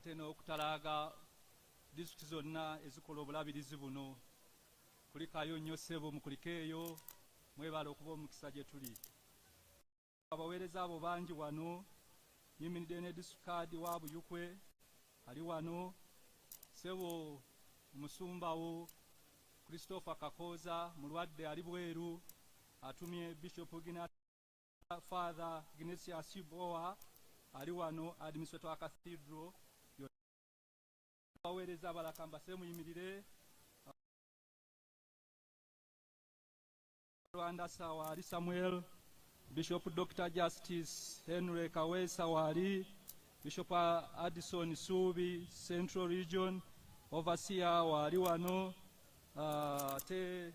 ate n'okutalaga disitulikiti zonna ezikola obulabirizi buno. Kulikayo nnyo ssebo, mukulikeeyo, mwebale okuba omukisa gye tuli. Abaweereza abo bangi wano, nyimiridde ne disitulikiti wa Buyukwe ali wano, ssebo omusumbawo Christopher Kakooza mulwadde ali bweru, atumye Bishop Father Ignatius Bowa ali wano, administrator wa Cathedral. Abaweereza abalala mbase muyimirire. Rwanda Sawali Samuel, Bishop Dr. Justice Henry Kawesa wali, Bishop Addison Subi Central Region, Overseer wali wano, te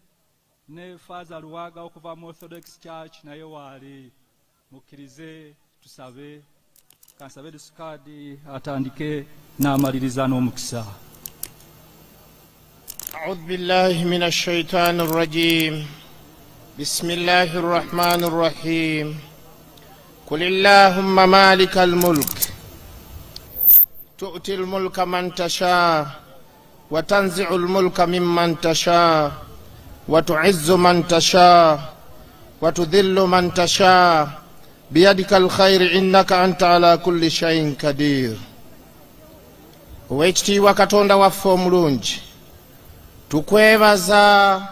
ne Father Luwaga okuva mu Orthodox Church naye wali. Mukkirize tusabe, kansabe disukadi atandike n'amaliriza n'omukisa. أعوذ بالله من الشيطان الرجيم. بسم الله الرحمن الرحيم. قل اللهم مالك الملك تؤتي الملك من تشاء وتنزع الملك ممن تشاء وتعز من تشاء وتذل من تشاء بيدك الخير إنك أنت على كل شيء قدير. Owekitiibwa Katonda waffe omulungi, tukwebaza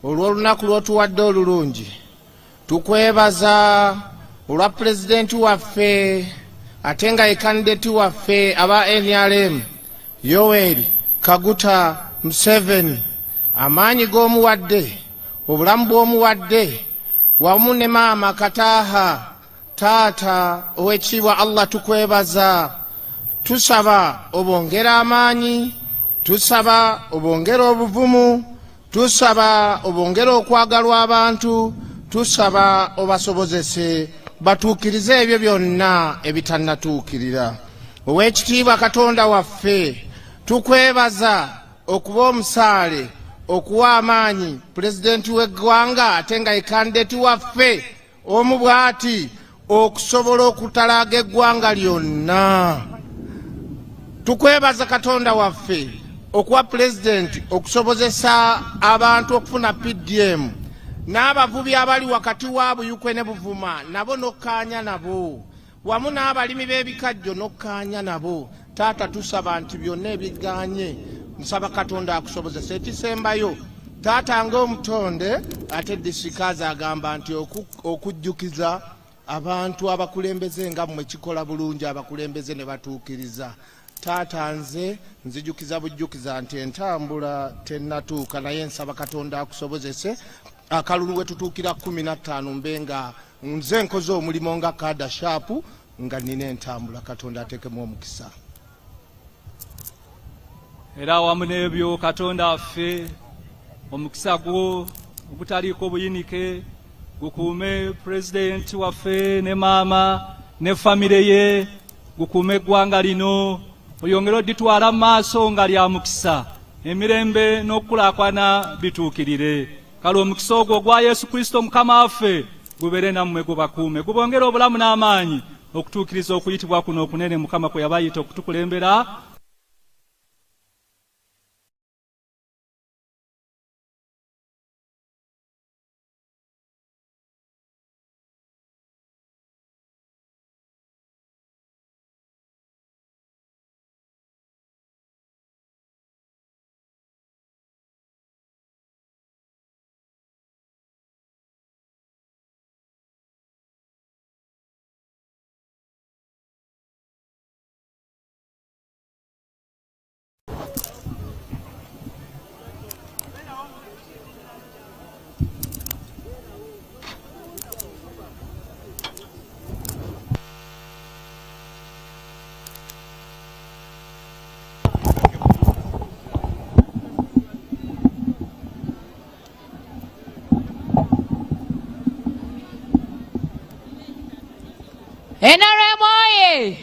olw'olunaku lw'otuwadde olulungi, tukwebaza olwa pulezidenti waffe ate nga ye kandidati waffe aba NRM Yoweri Kaguta Museveni, amaanyi g'omuwadde, obulamu bw'omuwadde, wamu ne maama Kataaha taata owekitiibwa Allah tukwebaza. Tusaba obongera amaanyi, tusaba obongera obuvumu, tusaba obongera okwagalwa abantu, tusaba obasobozese batuukirize ebyo byonna ebitannatuukirira. Owekitiibwa Katonda waffe, tukwebaza okuba omusaale, okuwa amaanyi pulezidenti w'eggwanga ate nga ye kandidati waffe omu bw'ati okusobola okutalaaga eggwanga lyonna. Tukwebaza Katonda waffe okuwa pulezidenti okusobozesa abantu okufuna PDM, n'abavubi abali wakati wa Buyukwe ne Buvuma nabo nokkaanya nabo, wamu n'abalimi b'ebikajjo nokkaanya nabo. Taata tusaba nti byonna ebiganye, nsaba Katonda akusobozesa. Ekisembayo taata ng'omutonde ate disikazi agamba nti okujjukiza abantu abakulembeze nga mmwe kikola bulungi, abakulembeze ne batuukiriza. Taata nze nzijukiza bujjukiza nti entambula tennatuuka, naye nsaba Katonda akusobozese akalulu we tutuukira 15 mbe nga nze nkoze omulimu nga kada shaapu nga nina entambula. Katonda ateekemu omukisa. Era wamu n'ebyo Katonda waffe omukisa gwo ogutaliiko buyinike gukuume pulezidenti waffe ne maama ne famire ye, gukuume eggwanga lino, oyongere oditwala mu maaso nga lya mukisa, emirembe n'okukulaakwana bituukirire. Kale omukisa ogwo ogwa Yesu Kristo Mukama waffe gubeere nammwe, gubakuume, gubongere obulamu n'amaanyi okutuukiriza okuyitibwa kuno okunene Mukama kwe yabayita okutukulembera. NRM oye!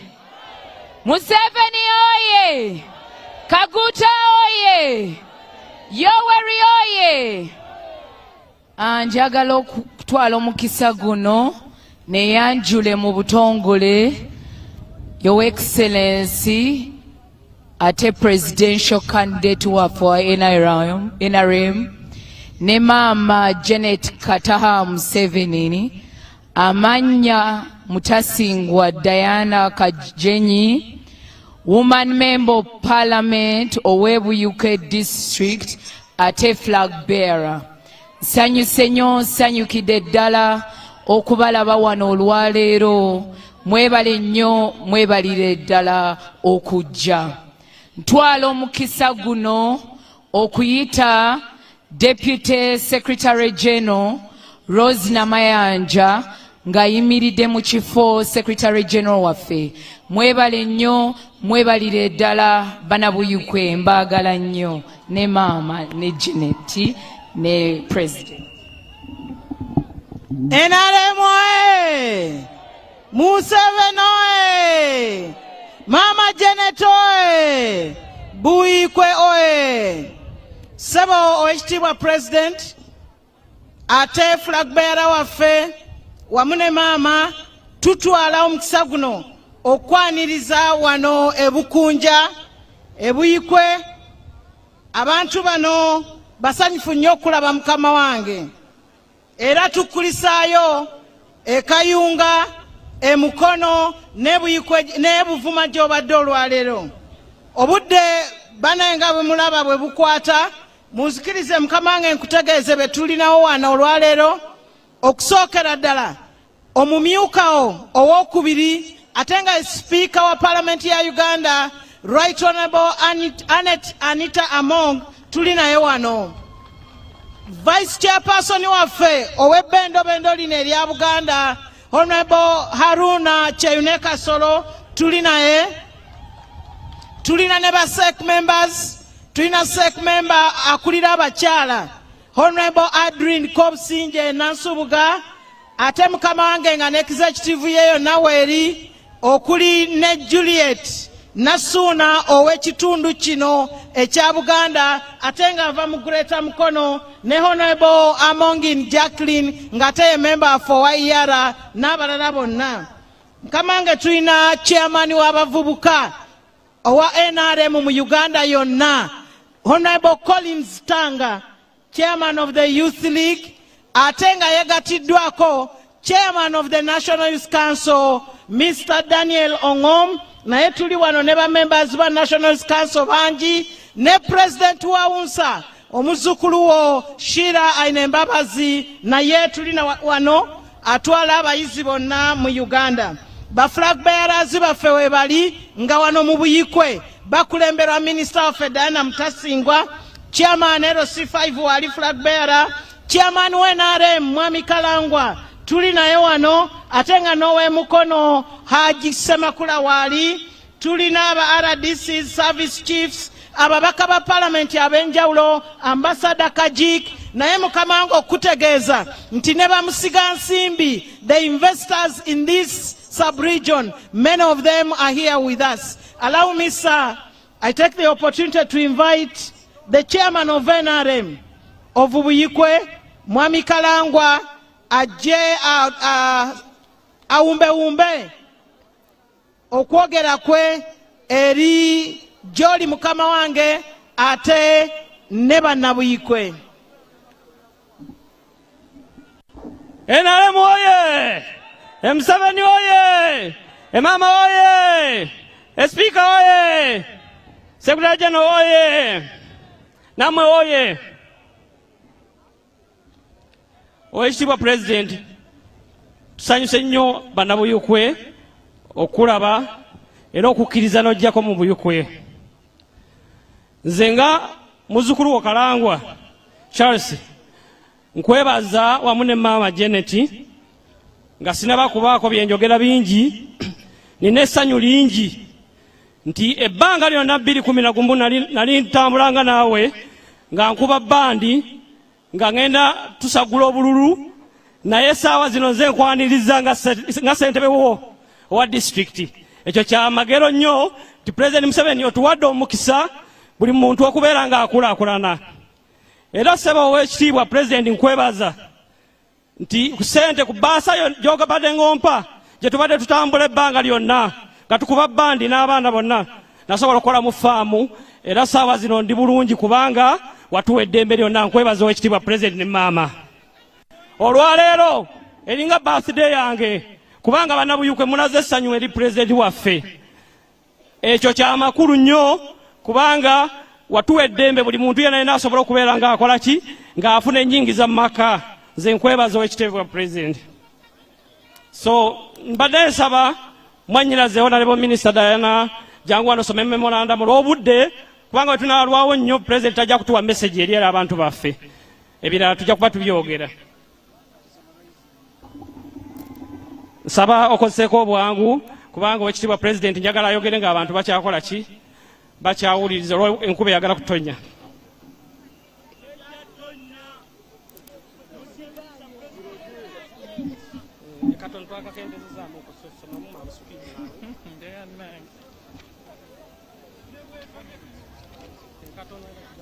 Museveni oye! Kaguta oye! Yoweri oye! Njagala okutwala omukisa guno neyanjule mu butongole Your Excellency ate presidential candidate waffe wa NRM ne Maama Janet Kataha Museveni, amanya Mutasingwa Diana Kajenyi, woman member of parliament ow'Ebuyuke district ate flag bearer. Sanyuse nnyo, sanyukidde ddala okubalaba wano olwaleero. Mwebale nnyo, mwebalire ddala okujja. Ntwala omukisa guno okuyita Deputy Secretary General Rose Namayanja ng'ayimiridde mu kifo Secretary General waffe. Mwebale nnyo, mwebalire ddala Bannabuyukwe, mbaagala nnyo, ne Maama ne Janet ne President. NRM oye! Museveni oye! Maama Janet oye! Buyikwe oye! Sebo Oweekitiibwa President ate flag bearer waffe wamu ne Maama tutwala omukisa guno okwaniriza wano ebukunja ebuyikwe. Abantu bano basanyufu nnyo okulaba mukama wange, era tukkulisaayo ekayunga emukono n'ebuvuma gy'obadde olwaleero. Obudde banaye nga bwe mulaba bwe bukwata, munzikirize mukama wange nkutegeeze be tulinawo wano olwaleero. Okusookera ddala omumyukawo owookubiri ate nga Speaker wa Parliament ya Uganda, Right Honourable Anita Among, tuli naye wano. Vice Chairperson waffe ow'ebbendobendo lino erya Buganda, Honourable Haruna Kyeyune Kasolo, tuli naye. Tulina ne ba SEC members, tulina SEC member akulira abakyala, Honourable Adrian Kobsinje Nansubuga, ate mukama wange nga ne executive yeyo naweeri okuli ne Juliet Nasuna ow'ekitundu kino ekya Buganda, ate nga ava mu Greater Mukono, ne Honourable Amongin Jacqueline ng'ate ye member for Waiyara n'abalala bonna. Mukama wange tulina chairman w'abavubuka owa NRM mu Uganda yonna, Honourable Collins Tanga, chairman of the Youth League, ate nga yegatiddwako chairman of the National Youth Council, Mr. Daniel Ongom, naye tuli wano ne ba members ba National Youth Council bangi, ne president wa UNSA omuzukulu wo Shira Ainembabazi, naye tulina wano atwala abayizi bonna mu Uganda. Ba flag bearers baffe we bali nga wano mu Buyikwe bakulemberwa Minister waffe Diana Mutasingwa, chairman LC5 wali flag bearer, chairman w'NRM Mwami Kalangwa tuli naye wano, ate nga n'ow'emukono Haji Semakula wali, tulina aba RDC service chiefs, ababaka ba parliament ab'enjawulo, Ambassador Kajik, naye mukama wange okutegeeza nti ne bamusiga nsimbi, the investors in this sub-region, many of them are here with us. Allow me, sir, I take the opportunity to invite the chairman of NRM of Buyikwe, Mwami Kalangwa, ajje awumbe okwogera kwe eri gy'oli mukama wange ate ne Bannabuyikwe. NRM oye! Museveni oye! Maama oye! Speaker oye! Secretary General oye! Namwe oye! Oweekitiibwa President, tusanyuse nnyo Bannabuyukwe okulaba era okukkiriza n'ojjako mu Buyukwe. Nze nga muzzukulu wo Kalangwa Charles nkwebaza wamu ne Maama Janet nga sinaba kubaako bye njogera bingi, nina essanyu lingi nti ebbanga lyonna 2011 nali ntambulanga naawe nga nkuba bandi nga ngenda tusagula obululu, naye essaawa zino nze nkwaniriza nga ssentebe wo owa district. Ekyo kya magero nnyo ti President Museveni otuwadde omukisa buli muntu okubeera nga akulaakulana. Era ssebo ow'ekitiibwa President nkwebaza nti ku ssente ku bbaasa gy'ogabadde ngompa gye tubadde tutambula ebbanga lyonna nga tukuba bbandi n'abaana bonna nasobola okukola mu faamu era saawa zino ndi bulungi kubanga watuwa eddembe lyonna. Nkwebaza ow'ekitiibwa President ne maama. Olwaleero eringa birthday yange kubanga bannabuyukwe munaze essanyu eri President waffe. Ekyo kya makulu nnyo kubanga watuwa eddembe buli muntu yenna yenna asobola okubeera ng'akola ki ng'afuna ennyingiza mu maka. Nze nkwebaza ow'ekitiibwa President. So mbadde nsaba mwannyinaze Honorable Minister Diana jangu wano some memorandum olw'obudde kubanga wetunaalwawo nnyo President tajja kutuwa message eri abantu baffe. Ebirala tujja kuba tubyogera. Nsaba okozeeko obwangu kubanga ow'ekitiibwa President njagala ayogere ng'abantu bakyakola ki bakyawuliriza olwo enkuba eyagala kutonya.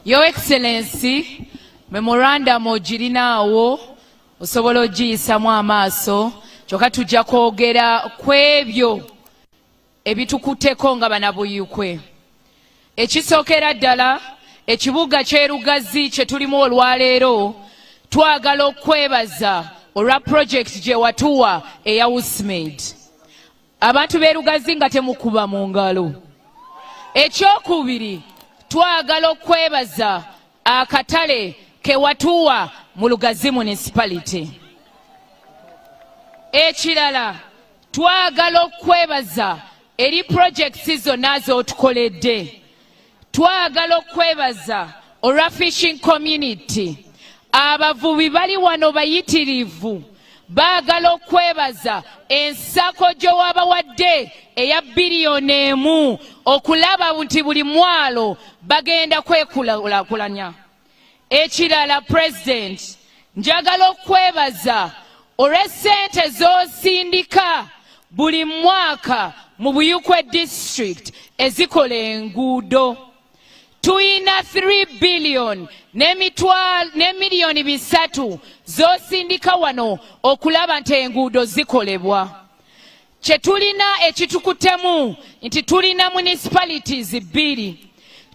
Your Excellency, memorandum ogirinaawo osobola ogiyisamu amaaso kyokka tujja kwogera ku ebyo ebitukutteko nga bannabuyikwe. Ekisookera ddala ekibuga ky'erugazi kye tulimu olwaleero twagala okwebaza olwa project gye watuwa eya Usmaid. Abantu b'erugazi nga temukuba mu ngalo. Ekyokubiri twagala okwebaza akatale ke watuwa mu Lugazi municipality. Ekirala twagala okwebaza eri projects zonna z'otukoledde. Twagala okwebaza olwa fishing community. Abavubi bali wano bayitirivu. Baagala okwebaza ensako gye wabawadde eya biliyoni 1 okulaba nti buli mwalo bagenda kwekulaakulanya. Ekirala President, njagala okwebaza olw'essente z'osindika buli mwaka mu Buyikwe district ezikola enguudo. Tuyina 3 billion ne miliyoni 3 z'osindika wano okulaba nti enguudo zikolebwa. Kye tulina ekitukuttemu nti tulina municipalities 2.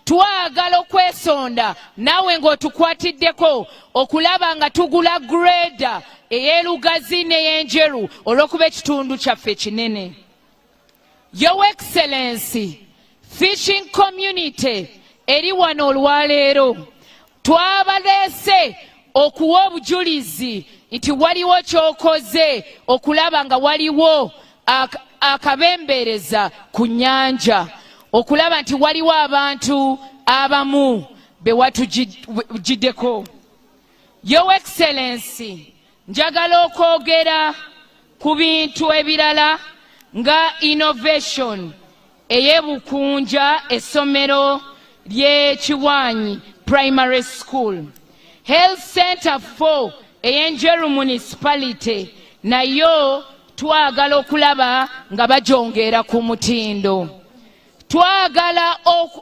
Twagala okwesonda naawe ng'otukwatiddeko okulaba nga tugula grader ey'erugazi n'ey'enjeru olw'okuba ekitundu kyaffe kinene. Your Excellency, fishing community eri wano olwaleero twabaleese okuwa obujulizi nti waliwo ky'okoze okulaba nga waliwo akabembereza ku nnyanja, okulaba nti waliwo abantu abamu be watugiddeko. Your Excellency, njagala okwogera ku bintu ebirala nga innovation ey'ebukunja essomero ly'e Kiwanyi Primary School, Health Center 4 ey'Enjeru Municipality nayo twagala okulaba nga bagyongera ku mutindo. Twagala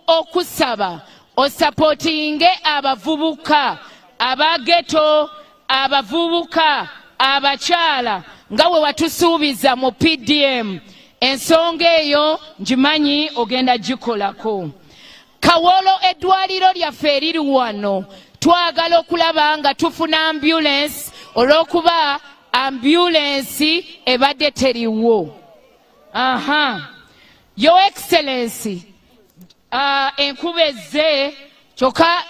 okusaba osupportinge abavubuka abageto, abavubuka abakyala nga we watusuubiza mu PDM. Ensonga eyo ngimanyi ogenda gikolako. Kawolo eddwaliro lyaffe eriri wano twagala okulaba nga tufuna ambulance olw'okuba ambulance ebadde teriwo. Your Excellency, enkuba ezze kyokka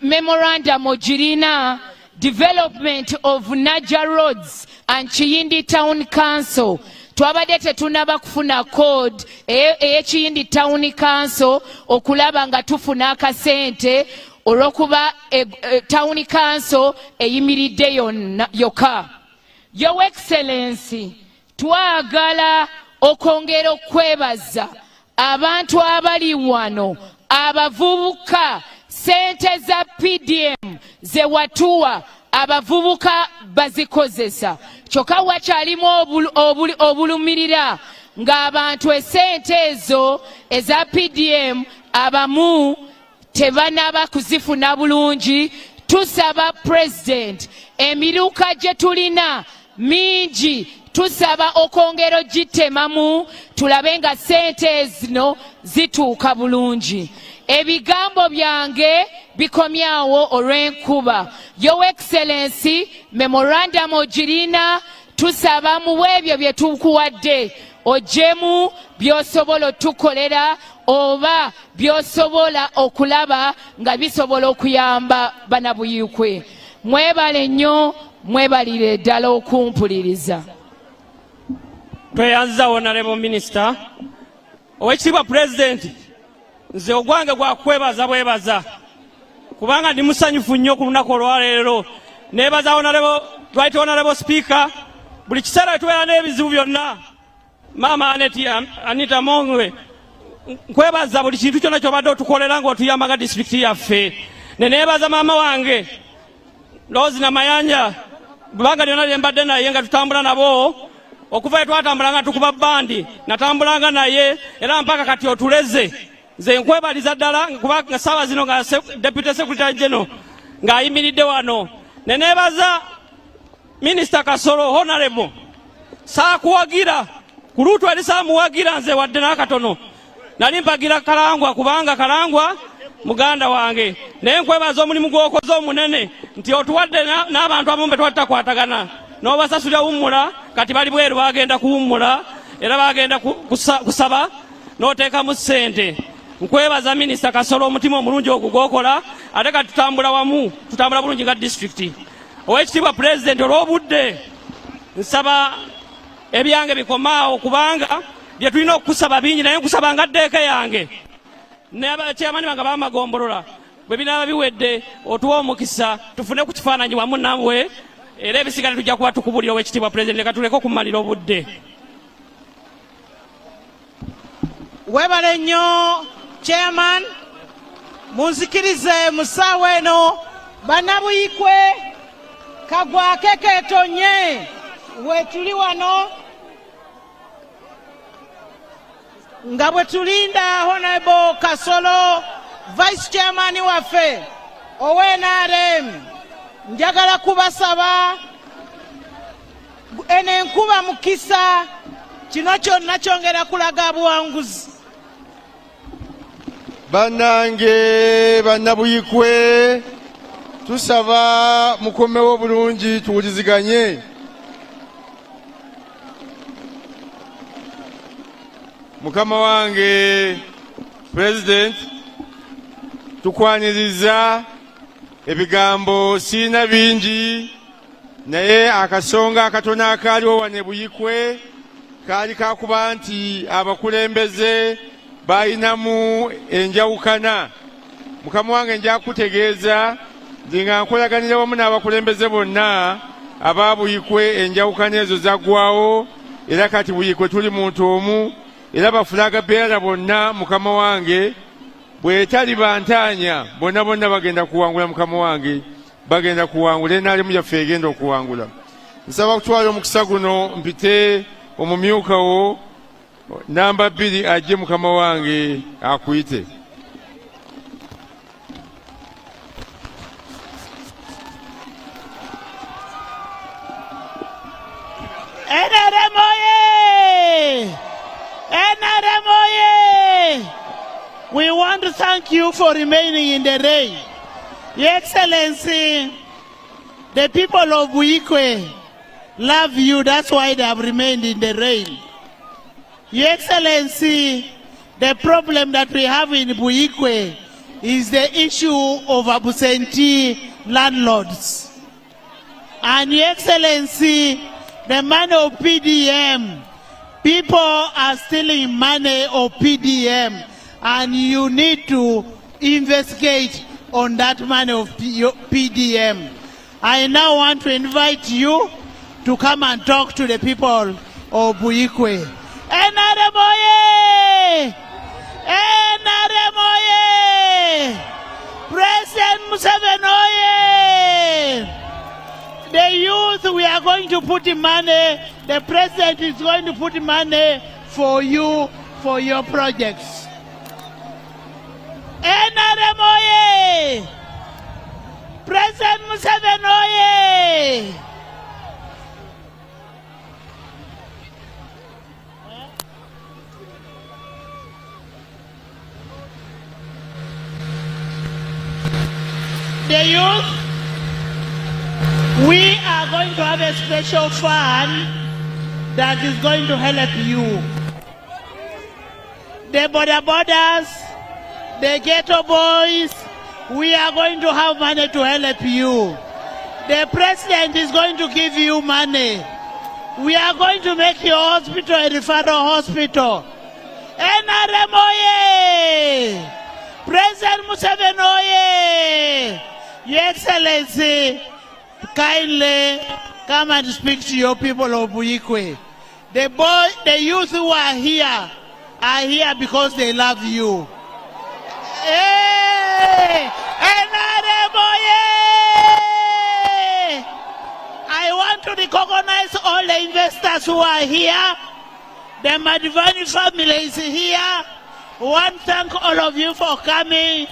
memorandum ogirina development of Naja Roads and Kiyindi Town Council. Twabadde tetunaba kufuna code ey'Kiyindi Town Council okulaba nga tufuna akasente olw'okuba Town Council eyimiridde yokka. Your Excellency, twagala okwongera okwebaza abantu abali wano abavubuka sente za PDM ze watuwa abavubuka bazikozesa. Kyokka wakyalimu obulumirira ng'abantu essente ezo eza PDM abamu tebanaba kuzifuna bulungi. Tusaba President emiruka gye tulina mingi, tusaba okwongera gitemamu tulabe nga ssente zino zituuka bulungi. Ebigambo byange bikomyawo olw'enkuba. Your Excellency, memorandum ogirina, tusaba mu ebyo bye tukuwadde ojjemu by'osobola otukolera oba by'osobola okulaba nga bisobola okuyamba Bannabuyikwe. Mwebale nnyo, mwebalire ddala okumpuliriza. Tweyanza Honorable Minister. Oweekitiibwa President, nze ogwange gwa kwebaza bwebaza kubanga ndi musanyufu nnyo ku lunaku olwaleero. Neebaza Right Honorable Speaker, buli kiseera tubeera n'ebizibu byonna. Maama Anita Mongwe, nkwebaza buli kintu kyonna ky'obadde otukolera ng'otuyamba disitulikiti yaffe. Neebaza maama wange Rose Namayanja, kubanga lyonna lye mbadde naye nga tutambula nabo okuva twatambulanga tukuba bandi, natambulanga naye era mpaka kati otuleze. Nze nkwebaliza ddala kubanga ssaawa zino nga Deputy Secretary General ng'ayimiridde wano. Neebaza Minister Kasolo Honorable, saakuwagira ku luutu eri saamuwagira nze wadde n'akatono. Nali mpagira Kalangwa kubanga Kalangwa muganda wange. Naye nkwebaza omulimu gw'okoze omunene nti otuwadde n'abantu abamu be twatakwatagana n'obasasulira wummula, kati bali bweru bagenda kuwummula era bagenda kusaba n'oteekamu ssente. Nkwebaza Minister Kasolo omutima omulungi ogugwokola, ate kati tutambula wamu, tutambula bulungi nga district. Oweekitiibwa President, olw'obudde nsaba ebyange bikomaawo kubanga bye tulina okusaba bingi, naye nkusaba nga ddeeke yange n'abakyamani bange b'amagombolola bwe binaaba biwedde otuwa omukisa tufune ku kifaananyi wamu nawe, era ebisigale tujja kuba tukubulira. Oweekitiibwa President, leka tuleke okumalira obudde. Webale nnyo Chairman, munzikirize mu ssaawa eno Bannabuyikwe kagwake keetonye weetuli wano nga bwe tulinda Honorable Kasolo Vice Chairman waffe ow'NRM. Njagala kubasaba eno enkuba mukisa, kino kyonna kyongera kulaga buwanguzi. Bannange Bannabuyikwe, tusaba mukomewo bulungi tuwuliziganye. Mukama wange President, tukwaniriza ebigambo siina bingi, naye akasonga akatono akaaliwo wane Buyikwe kaali kakuba nti abakulembeze bayinamu enjawukana. Mukama wange nja kutegeeza nti nga nkolaganira wamu n'abakulembeze bonna aba Buyikwe enjawukana ezo zaggwawo, era kati Buyikwe tuli muntu omu, era bafulaga beera bonna Mukama wange bwetali bantaanya bonna bonna bagenda kuwangula. Mukama wange bagenda kuwangula, enalimu yaffe egenda okuwangula. Nsaba kutwala omukisa guno mpite omumyuka wo namba 2 ajje Mukama wange akuyite. NRM oye! NRM oye! We want to thank you for remaining in the rain. Your Excellency, the people of Buyikwe love you, that's why they have remained in the rain. Your Excellency, the problem that we have in Buyikwe is the issue of absentee landlords. And Your Excellency, the money of PDM, people are stealing money of PDM, and you need to investigate on that money of PDM. I now want to invite you to come and talk to the people of Buyikwe. NRM oye! NRM oye! President Museveni oye! The youth, we are going to put in money, the president is going to put in money for you for your projects. NRM oye! President Museveni oye! The youth, we are going to have a special fund that is going to help you. The border borders, the ghetto boys, we are going to have money to help you. The president is going to give you money. We are going to make your hospital a referral hospital. NRM oye! President Museveni oye! Your Excellency, kindly come and speak to your people of Buikwe. The youth who are here because they love you. Hey! NRM oye! I want to recognize all the investors who are here. The Madivani family is here. I want to thank all of you for coming.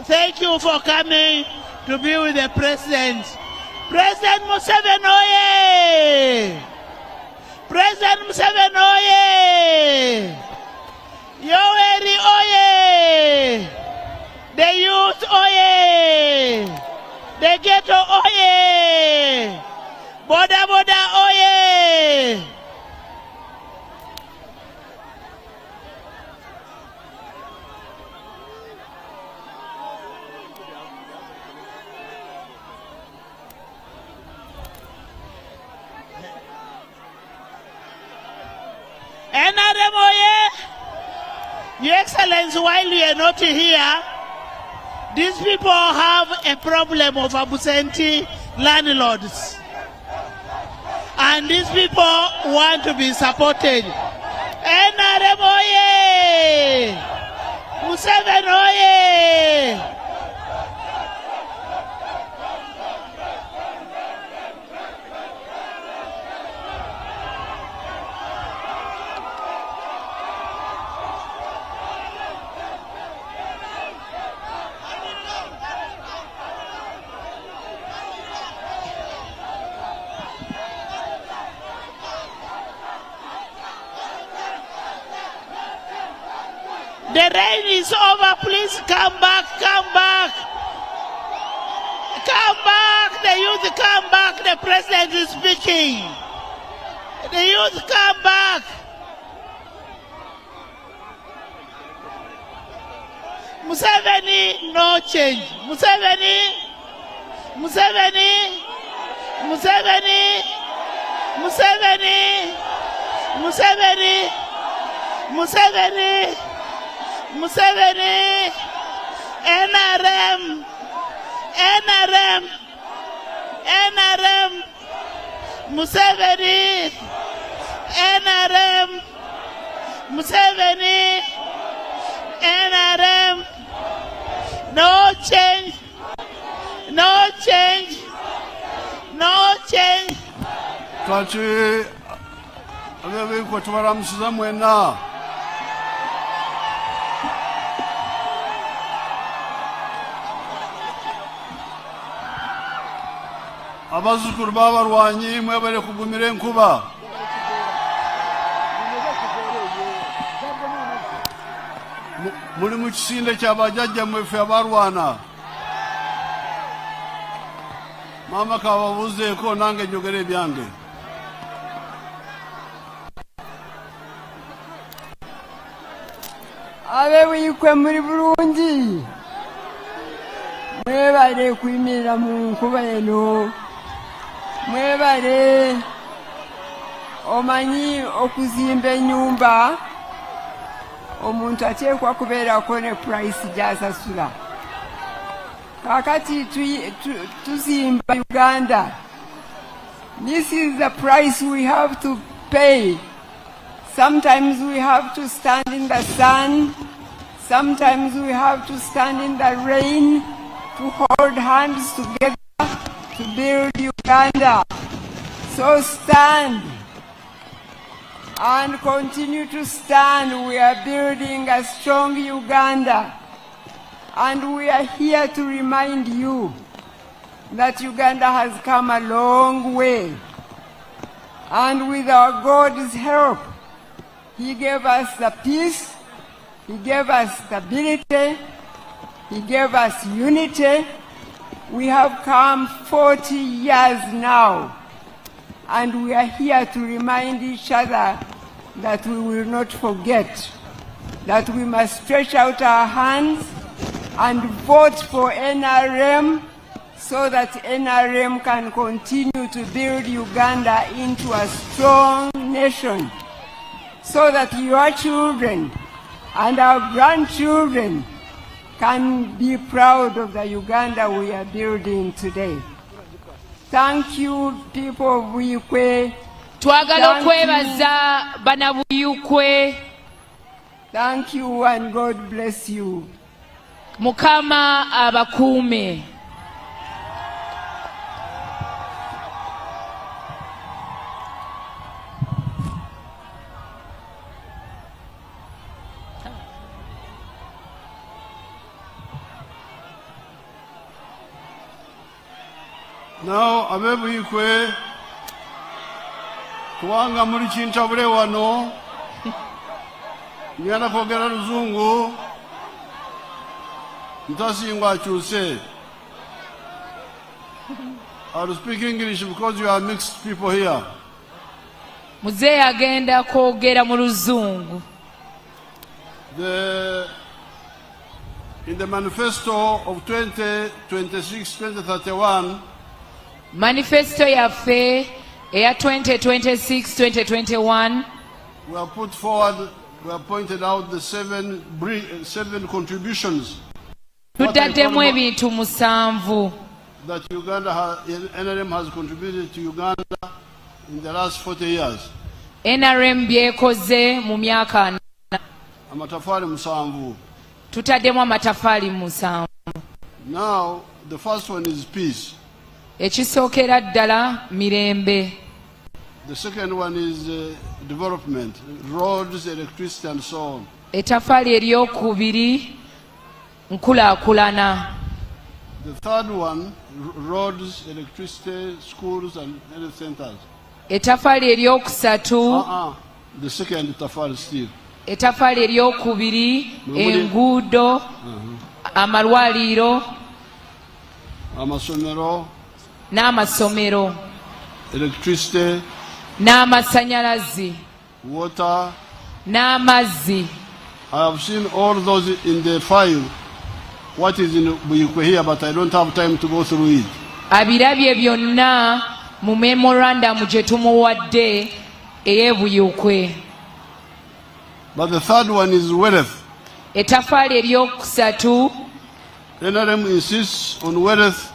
Thank you for coming to be with the president. President Museveni oye! President Museveni oye! Yoweri oye! The youth oye! The ghetto oye! Boda boda oye! NRM oye! Your Excellency, while we are not here, these people have a problem of absentee landlords. And these people want to be supported. NRM oye! Museveni oye! The rain is over. Please come back. Come back. Come back. The youth come back. The president is speaking. The youth come back. Museveni, no change. Museveni. Museveni. Museveni. Museveni. Museveni. Museveni. Museveni, NRM, NRM, NRM, Museveni, NRM, Museveni, NRM, no change, no change, no change. Kati, abewe kwa tubaramusiza mwena. Abazukuru b'abarwanyi mwebale kugumira enkuba. Muri mu kisinde ky'abajjajja mwefe abarwana. Mama kababuzeeko nange njogera ebyange. Abewiikwe muri bulungi. Mwebale kuyimirira mu nkuba eno. Mwebale omanyi okuzimba ennyumba omuntu ateekwa kubeerako ne price gy'asasula. Kakati tuzimba Uganda. This is the price we have to pay. Sometimes we have to stand in the sun. Sometimes we have to stand in the rain to hold hands together to build Uganda. So stand and continue to stand. We are building a strong Uganda. And we are here to remind you that Uganda has come a long way. And with our God's help, He gave us the peace, He gave us stability, He gave us unity. We have come 40 years now, and we are here to remind each other that we will not forget, that we must stretch out our hands and vote for NRM so that NRM can continue to build Uganda into a strong nation, so that your children and our grandchildren can be proud of the Uganda we are building today. Thank you, people of Buyikwe. Twagala okwebaza bana Buyikwe. Thank you and God bless you. Mukama abakuume. Now, Abebuyikwe, kubanga muri kintabule wano, ngenda kwogera Luzungu, ntasingwa akyuse. I will speak English because you are mixed people here. Muzee agenda kwogera mu Luzungu. In the manifesto of 2026-2031, manifesto yaffe eya 2026-2021 we have put forward, we have pointed out the seven contributions tutaddemu ebintu musanvu that NRM has contributed to Uganda in the last 40 years. NRM byekoze mu myaka Amatafari musanvu. Tutaddemu amatafaali musanvu. Now, the first one is peace. Ekisookera ddala mirembe. The second one is development, roads, electricity and so on. Etafaali eryokubiri nkulaakulana. The third one, roads, electricity, schools and health centers. Etafaali eryokusatu the second tafari still. Etafaali eryokubiri enguudo, amalwaliro, amasomero, n'amasomero, electricity, n'amasanyalazi, water, n'amazzi. I have seen all those in the file. What is in Buyikwe here, but I don't have time to go through it. Abirabye byonna mu memorandum gye tumuwadde ey'Ebuyikwe. But the third one is wealth. Etafaali eryokusatu, NRM insists on wealth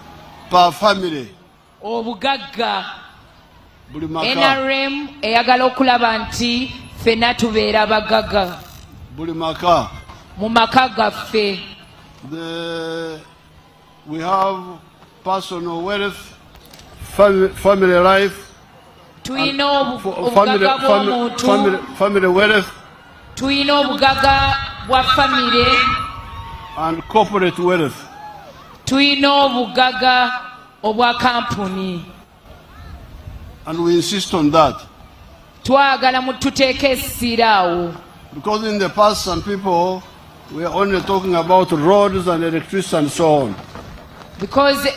per family. obugagga. Buli maka. NRM eyagala okulaba nti ffenna tubeera bagagga Buli maka. mu maka gaffe. We have personal wealth, family life, Tuyina obugagga bw'omuntu, family wealth, tuyina obugagga bwa famire, and corporate wealth. tuyina obugagga obwa kampuni. And we insist on that. Twagala mututeeke essira awo. Because in the past some people were only talking about roads and electricity and so on. Because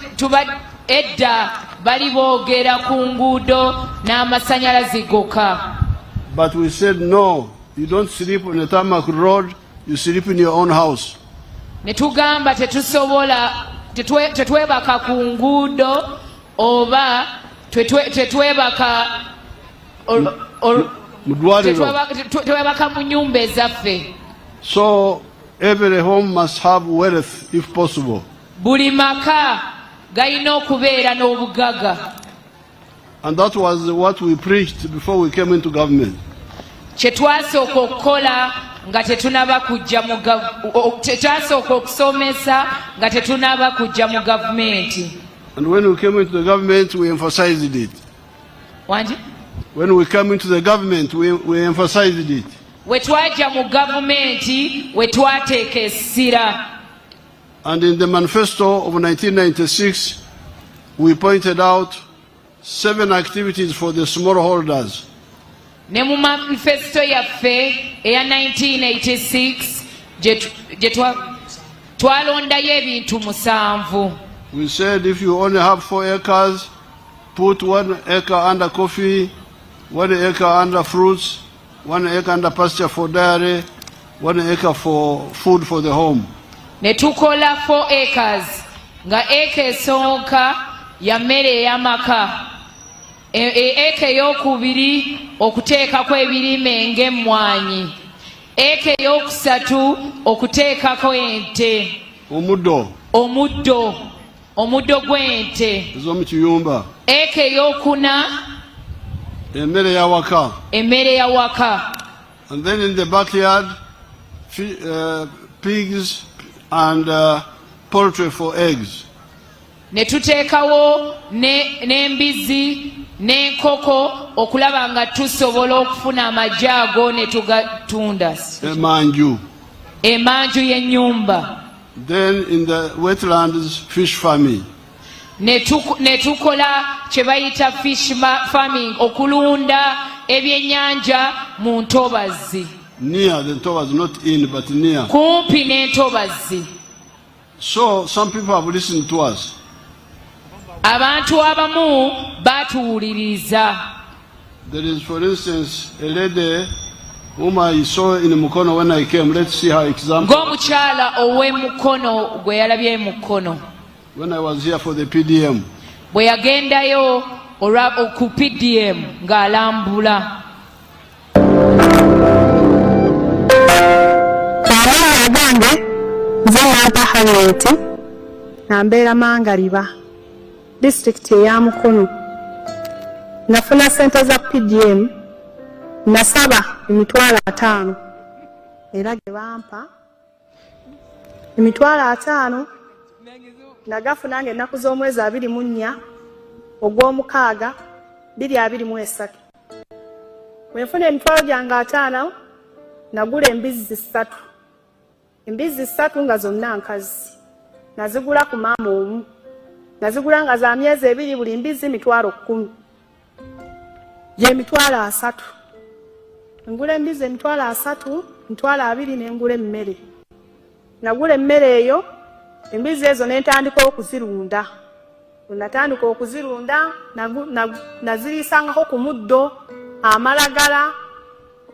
edda bali boogera ku nguudo n'amasanyalazi gokka. But we said no, you don't sleep on a tarmac road, you sleep in your own house. Ne tugamba tetwebaka ku nguudo oba tetwebaka mu nnyumba ezaffe. So every home must have wealth if possible. Buli maka galina okubeera n'obugagga. And that was what we preached before we came into government. Kye twasooka okukola nga tetunaba kujja mu twasooka okusomesa nga tetunaba kujja mu gavumenti. And when we came into the government, we emphasized it. Wangi? When we come into the government, we emphasized it. Wetwaja mu gavumenti wetwateeka essira. And in the manifesto of 1996, we pointed out 7 activities for the smallholders. Ne mu manifesto yaffe eya 1986 gye twalondayo ebintu 7. We said if you only have 4 acres, put 1 acre under coffee, 1 acre under fruits, 1 acre under pasture for dairy, 1 acre for food for the home. Ne tukola 4 acres nga eka esooka ya mmere ey'amaka, eka ey'okubiri okuteekako ebirime ng'emmwanyi, eka ey'okusatu okuteekako ente, omuddo gw'ente, ez'omukiyumba, eka ey'okuna emmere y'awaka. And then in the backyard, pigs and poultry for eggs. Ne tuteekawo n'embizi n'enkoko okulaba nga tusobola okufuna amagi ago ne tugatunda. Emanju y'ennyumba. Then in the wetlands, fish farming. Ne tukola kye bayita fish farming, okulunda ebyennyanja mu ntobazi. Near the ntobazi, not in, but near. Kumpi n'entobazi. So some people have listened to us. Abantu abamu batuwuliriza. There is, for instance, a lady whom I saw in Mukono when I came. Let's see her example. Ng'omukyala ow'e Mukono gwe yalabye Mukono. When I was here for the PDM. Bwe yagendayo ku PDM ng'alambula. Agange nze Martha Harriet nambeera Mangaliba district eya Mukono. Nafuna sente za PDM nasaba $5,000 era ge bampa $5,000 nagafuna ng'ennaku z'omwezi 24 ogw'omukaaga 2023. Bwe nfuna emitwalo gyange 5 nagula embizi 3. Embizi 3 nga zonna nkazi. Nazigula ku maama omu. Nazigula nga za myezi 2 buli mbizi $10,000. Ye $3,000. Ngula embizi $3,000, $2,000 ne ngula emmere. Nagula emmere eyo, embizi ezo ne ntandika okuzirunda. Natandika okuzirunda, naziriisangako ku muddo, amalagala,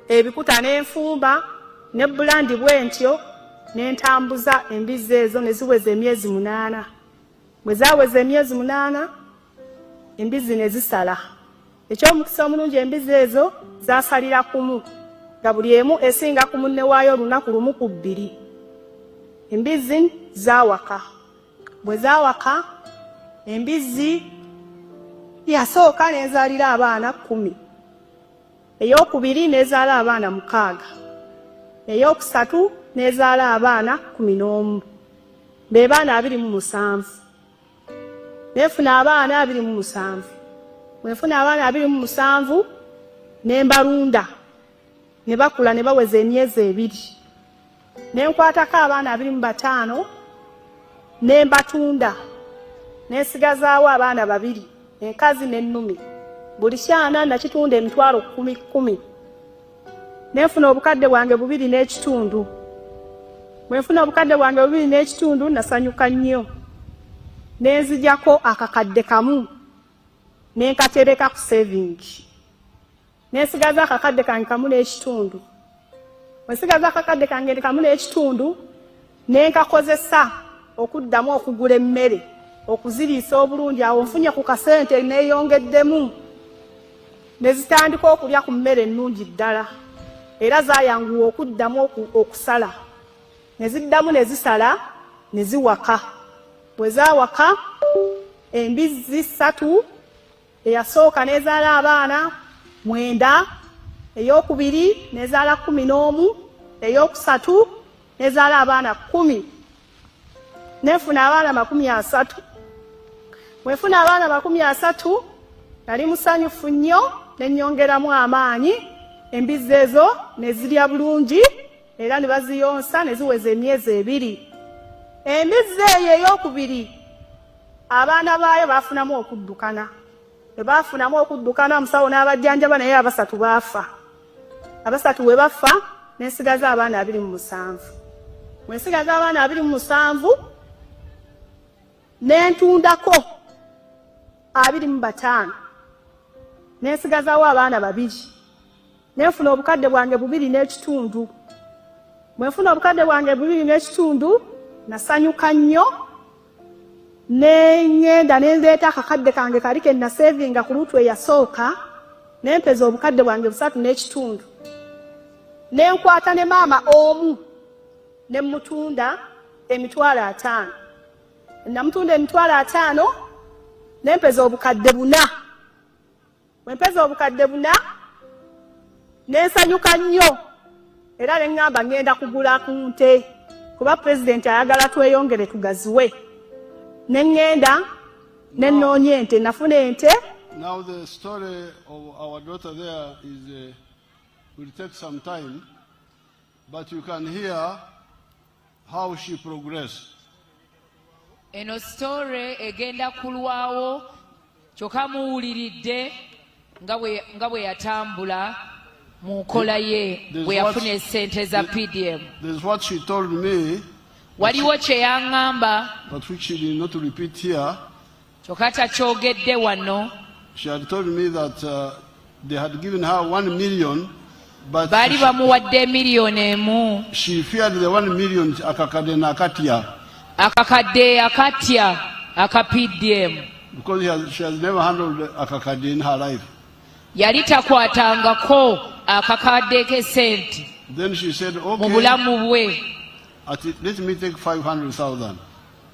ebikuta n'enfumba, ne bulandi bwentyo. Nentambuza embizi ezo ne ziweza emyezi 8. Bwe zaweza emyezi 8, embizi ne zisala. Eky'omukisa omulungi embizi ezo zasalira kumu, nga buli emu esinga ku munne waayo olunaku lumu ku 2. Embizi zawaka. Bwe zawaka, embizi yasooka n'ezaalira abaana 10. Ey'okubiri n'ezaala abaana 6. Ey'okusatu n'ezaala abaana 11. Be baana 27. Nefuna abaana 27. Mwefuna abaana 27 ne mbalunda. Ne bakula ne baweza emyezi 2. Ne nkwatako abaana 25 ne mbatunda. Ne sigazaawo abaana 2, enkazi n'ennume. Buli kyana nakitunda $10,000. Nefuna obukadde bwange 2 n'ekitundu. Mwefuna obukadde bwange 2 n'ekitundu nasanyuka nnyo. Nenzijako akakadde kamu. Nenkatereka ku saving. Nensigaza akakadde kange kamu n'ekitundu. Mwesigaza akakadde kange kamu n'ekitundu, nenkakozesa okuddamu okugula emmere, okuziriisa obulungi. Awo nfunye ku kasente neeyongeddemu. Nezitandika okulya ku mmere ennungi ddala. Era zaayanguwa okuddamu okusala. Neziddamu nezisala, neziwaka. Bwe zaawaka, embizi 3 eyasooka n'ezaala abaana 9, ey'okubiri n'ezaala 11, ey'okusatu n'ezaala abaana 10. Nefuna abaana 30. Mwefuna abaana 30, nali musanyufu nnyo ne nnyongeramu amaanyi embizzi ezo ne zirya bulungi era ne baziyonsa ne ziweza emyezi 2. Embizzi eyo ey'okubiri abaana baayo baafunamu okuddukana. Bwe baafunamu okuddukana omusawo n'abajjanjaba naye abasatu baafa. Abasatu bwe bafa ne nsigaza abaana 27. Bwe nsigaza abaana 27 ne ntundako 25 ne nsigazawo abaana 2 ne nfuna obukadde bwange 2 n'ekitundu. Bwe nfuna obukadde bwange 2 n'ekitundu nasanyuka nnyo ne ngenda ne ndeeta akakadde kange kali ke nasevinga ku lutu eyasooka ne mpeza obukadde bwange 3 n'ekitundu. Ne nkwata ne maama omu ne mutunda emitwalo 5. Namutunda emitwalo 5 ne mpeza obukadde 4. Bwe mpeza obukadde 4 ne nsanyuka nnyo era ne ngamba ngenda kugula ku nte kuba president ayagala tweyongere tugaziwe. Ne ngenda ne nnoonya ente nafuna ente. Now the story of our daughter there is will take some time, but you can hear how she progressed. Eno story egenda kulwawo kyokka muwuliridde nga bwe yatambula mu nkola ye bwe yafuna essente za PDM. This is what she told me, waliwo kye yaŋŋamba but which she did not repeat here. kyokka takyogedde wano. She had told me that they had given her 1 million, but baali bamuwadde miliyoni 1. she feared the 1 million akakadde nakatya. Akakadde akatya aka PDM. Because she has never handled akakadde in her life. Yali takwatangako akakadde k'essente. Then she said, mu okay, bulamu bwe. let me take 500,000.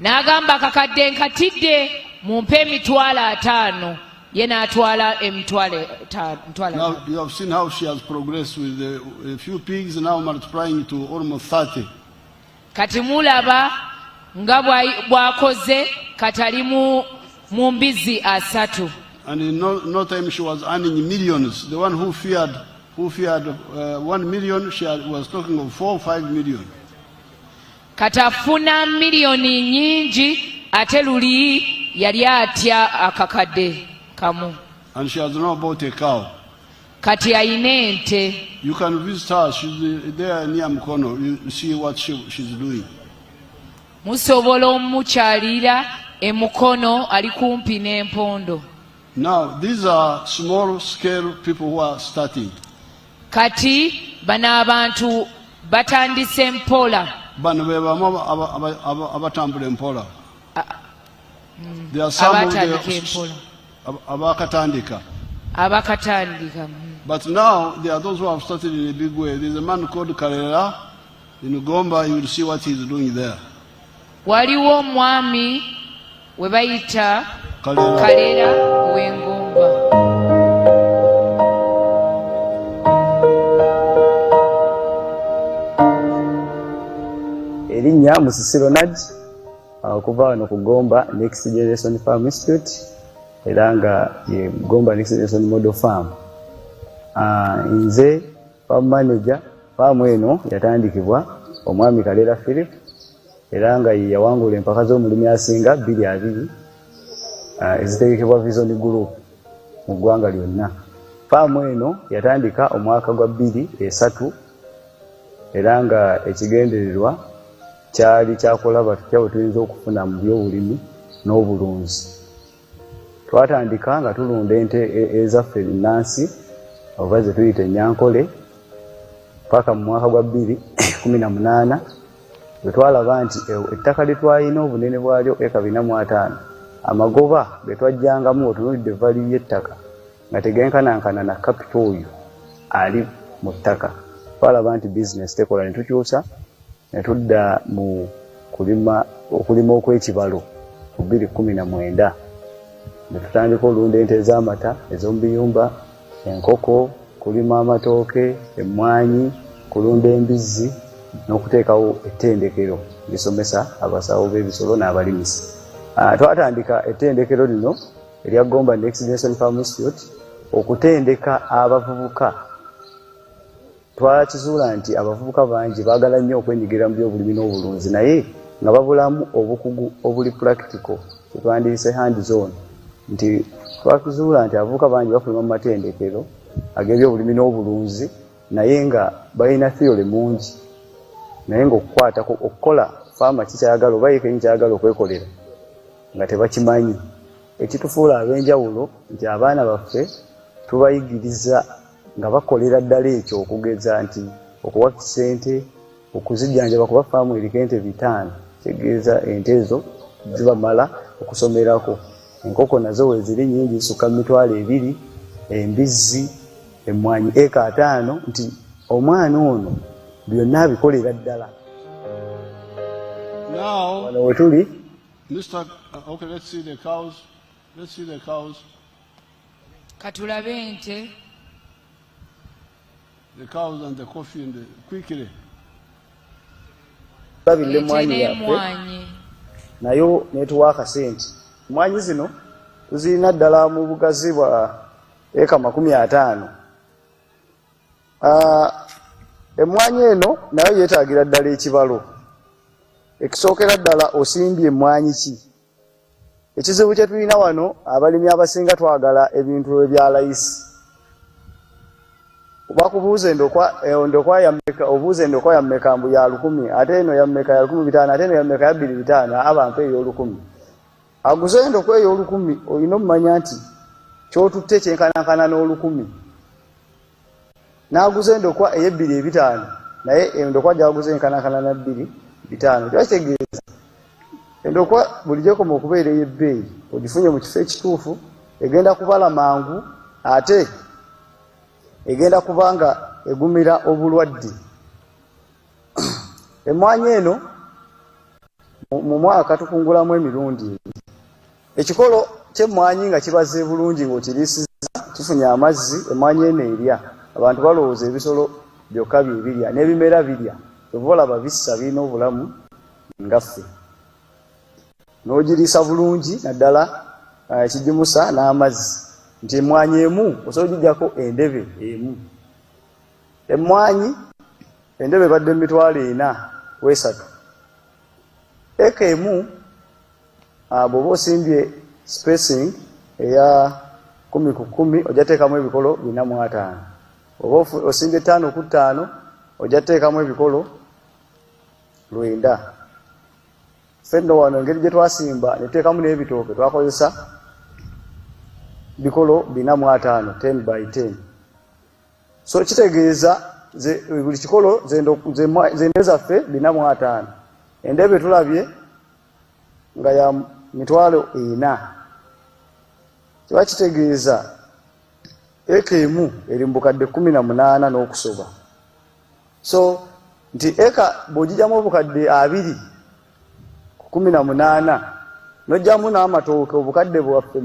N'agamba akakadde nkatidde mumpe emitwalo 5 ye n'atwala emitwalo 5. Now you have seen how she has progressed with a few pigs now multiplying to almost 30. Kati mulaba nga bw'akoze katali mu mbizzi 3. And in no time she was earning millions. The one who feared 1 million, she was talking of 4 or 5 million. Katafuna miliyoni nyingi ate luli yali atya akakadde kamu. And she has now bought a cow. Kati ayina ente. You can visit her. She's there near Mukono. You see what she's doing. Musobola omukyalira emukono ali kumpi n'empondo. Now these are small scale people who are starting. Kati bano abantu batandise mpola. Bano bebamu abatambula mpola. There are some abakatandika. But now there are those who have started in a big way. There's a man called Karera in Gomba. You will see what he's doing there. Waliwo omwami we bayita Kalera w'Engomba. Erinnya Musisiro Naj okuva wano ku Gomba Next Generation Farm Institute era nga ye Gomba Next Generation Model Farm. Nze farm manager farm eno yatandikibwa omwami Kalera Philip era nga yawangula empaka z'omulimi asinga 2 ezitegekebwa Vision Group mu ggwanga lyonna. Farm eno yatandika omwaka gwa 2003 era nga ekigendererwa kyali kyakulaba tutya tuyinza okufuna mu by'obulimi n'obulunzi. Twatandika nga tulunda ente ezaffe ennansi oba ze tuyita Enyankole paka mu mwaka gwa 2018 bwe twalaba nti ettaka lye twalina obunene bwalyo eka 405 amagoba ge twajjangamu otunulidde vali y'ettaka nga tegenkanankana na capital oyo ali mu ttaka. Twalaba nti business tekola ne tukyusa ne tudda mu okulima okw'ekibalo ku 2019 ne tutandika olunda ente ez'amata ez'omubiyumba, enkoko, kulima amatooke, emmwanyi, kulunda embizzi n'okuteekawo ettendekero lisomesa abasawo b'ebisolo n'abalimisi. Twatandika ettendekero lino erya Gomba Next Generation Farm Institute okutendeka abavubuka. Twakizuula nti abavubuka bangi baagala nnyo okwenyigira mu by'obulimi n'obulunzi naye nga babulamu obukugu obuli practical kyetwandiyise hands on. Nti twakizuula nti abavubuka bangi bafuluma mu matendekero ag'ebyobulimi n'obulunzi naye nga balina theory mungi naye nga okukwatako okukola faama kikyayagala oba yekenyi kyayagala okwekolera nga tebakimanyi. Ekitufuula ab'enjawulo nti abaana baffe tubayigiriza nga bakolera ddala ekyo okugeza nti okuwa kisente okuzijjanjaba kuba faamu eriko ente 5 kitegeeza ente ezo zibamala okusomerako. Enkoko nazo weziri nyingi zisukka 2,000 embizzi emmwanyi eka 5 nti omwana ono byonna abikolera ddala. Now, wano wetuli Mr. Okay, let's see the cows. Let's see the cows. Katulabe ente. The cows and the coffee and the quickly. babille emmwanyi yaffe nayo netuwa akasente. Emmwanyi zino tuzirina ddala mu bugazi bwa eka 50. Emmwanyi eno nayo yeetaagira ddala ekibalo. Ekisookera ddala osimbye emmwanyi ki? Ekizibu kye tulina wano abalimi abasinga twagala ebintu ebya layisi. Bakubuuza endokwa ya mmeka, obuuza endokwa ya mmeka mbu ya 1000, ate eno ya mmeka ya 15, ate eno ya mmeka ya 25, abantu eyo 1000. Aguze endokwa eyo 1000 olina omumanya nti kyotutte kyenkanankana n'1000. N'aguze endokwa ey'2,500 naye endokwa gy'aguze enkanankana na 2,500. Twakitegeeza endokwa bulijjo koma okubeera ey'ebbeeyi ogifunye mu kifo ekituufu egenda kubala mangu ate egenda kubanga egumira obulwadde. Emmwanyi eno mu mwaka tukungulamu emirundi ebiri. Ekikolo ky'emmwanyi nga kibaze bulungi ng'okiriisizza kifunye amazzi emmwanyi eno erya. Abantu balowooza ebisolo byokka byebirya n'ebimera birya. Olaba bissa birina obulamu nga ffe. N'ogiriisa bulungi naddala ekigimusa n'amazzi. Nti emmwanyi emu osobola ogiggyako endebe emu. Emmwanyi endebe badde 4,3. Eka emu bw'oba osimbye spacing eya 10 ku 10 ojja teekamu ebikolo 4,5. Oba osimbye 5 ku 5 ojja teekamu ebikolo 9. Ffe nno wano engeri gye twasimba ne tuteekamu n'ebitooke twakozesa bikolo 4,5 10 by 10. So kitegeeza buli kikolo zende zaffe 4,5. Endebe tulabye nga ya 4,000. Kiba kitegeeza eka emu eri mu bukadde 18 n'okusoba. So nti eka bw'ogijjamu obukadde 2 ku 18 n'ojjamu n'amatooke obukadde bwaffe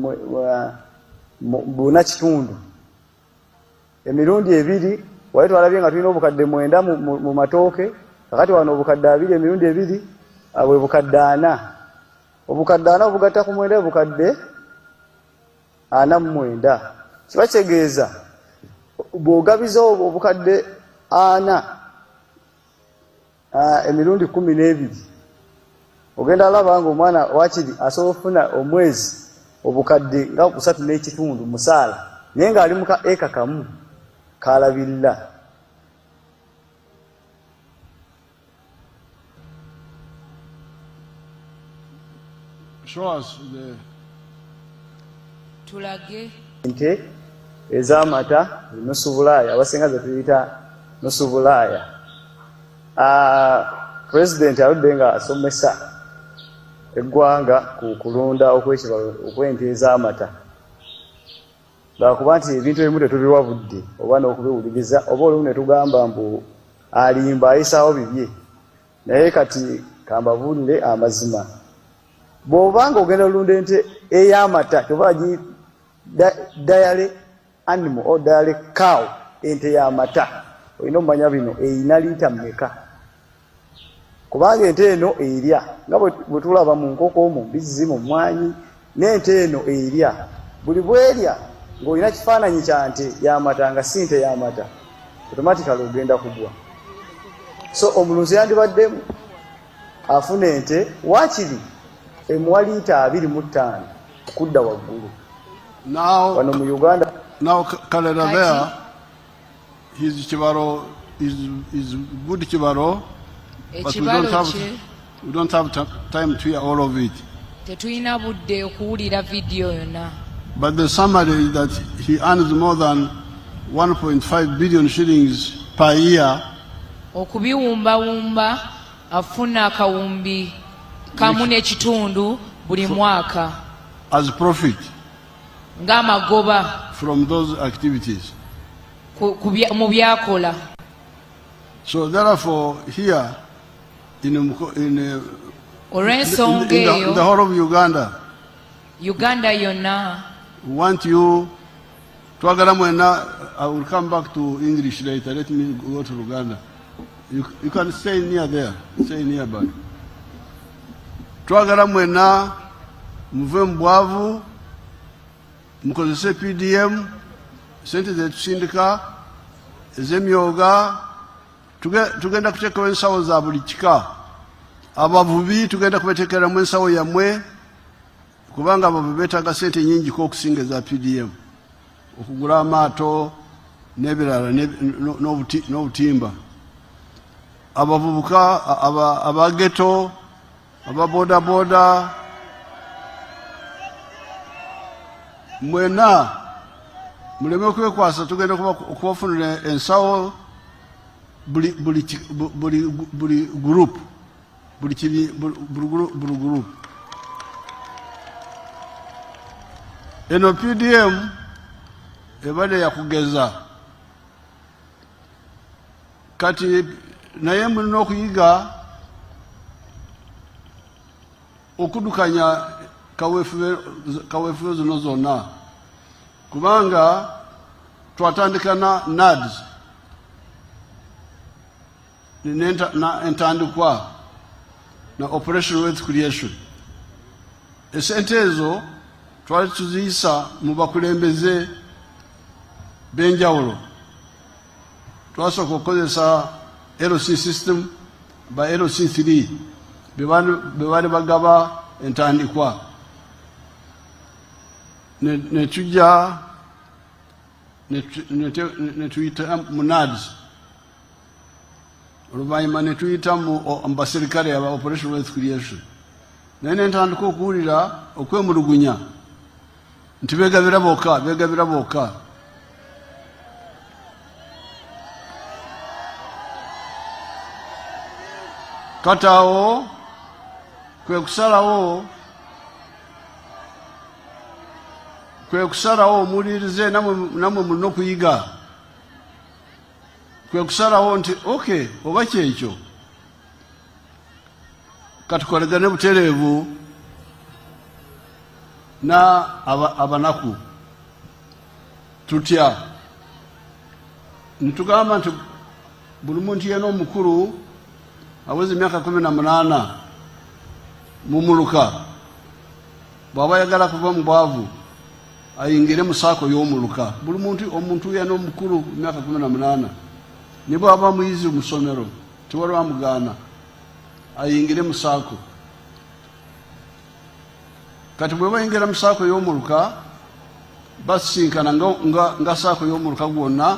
buna kitundu. Emirundi 2 wali twalabye nga tulina obukadde 9 mu matooke kakati wano obukadde 2 emirundi 2 bwe bukadde 4. Obukadde 4 obugatta ku 9 bukadde 49. Kiba kitegeeza bw'ogabiza obukadde 4 emirundi 12 ogenda alaba nga omwana wakiri asobola okufuna omwezi obukadde nga 3.5 musaala naye ng'ali mu ka eka kamu kalabirira. Show us the tulage ente ez'amata nusu bulaaya abasinga ze tuyita nusu bulaaya. President aludde nga asomesa eggwanga ku kulunda okw'ekibalo okw'ente ez'amata. Lwakuba nti ebintu ebimu tetubiwa budde oba n'okubiwuliriza oba olumu ne tugamba mbu alimba ayisaawo bibye. Naye kati kambabuulire amazima. Bw'obanga ogenda olunda ente ey'amata kyova gi dairy animal or dairy cow ente y'amata olina omumanya bino eyina liita mmeka. Kubanga ente eno erya nga bwe tulaba mu nkoko mu mbizzi mu mmwanyi n'ente eno erya buli bwerya ng'olina kifaananyi kya nte y'amata nga si nte y'amata, automatically ogenda kugwa. So omulunzi yandibaddemu afuna ente waakiri emuwa liita 25 okudda waggulu. Wano mu Uganda. Now Kalera there, his Chibaro is good Chibaro, but we don't have time to hear all of it. But the summary is that he earns more than 1.5 billion shillings per year. Okubiwumba afuna akawumbi kamu n'ekitundu buli mwaka as profit ng'amagoba from those activities. Mu byakola. So therefore here in the whole of Uganda yonna, want you to I will come back to English later. Let me go to Uganda. You can stay near there, stay nearby. Twagala mwena muve mbwavu mukozese PDM sente zetusindika ez'emyoga tugenda kuteekawo ensawo za buli kika. Abavubi tugenda kubateekeramu ensawo yammwe kubanga abavubi beetaaga sente nyingi okusinga eza PDM okugula amaato n'ebirala n'obutimba. Abavubuka abageto ababodaboda mwena muleme okwekwasa tugenda okubafunira ensawo buli group buli group. Eno PDM ebadde yakugeza kati naye mulina okuyiga okudukanya kaweefube zino zonna kubanga twatandika na NADS na entandikwa na Operation Wealth Creation. Esente ezo twali tuziyisa mu bakulembeze b'enjawulo. Twasooka okukozesa LC system by LC3 bebali bagaba entandikwa netujja netuyita mu NADS oluvannyuma netuyita mu basirikale aba Operation Wealth Creation. Naye nentandika okuwulira okwemulugunya nti begabira bokka. Kataawo kwe kusalawo omuwulirize namwe mulina okuyiga. Kwe kusalawo nti okay oba kyekyo katukolegane butereevu na abanaku tutya nitugamba nti buli muntu yena omukulu awezi emyaka 18 mumuluka bw'aba ayagala kuva mu bwavu ayingire mu saako y'omuluka. Buli omuntu yena omukulu emyaka 18 ne bw'aba muyizi mu ssomero tewali amugaana ayingire mu saako. Kati bwe bayingira mu saako y'omuluka basinkana nga saako y'omuluka gwonna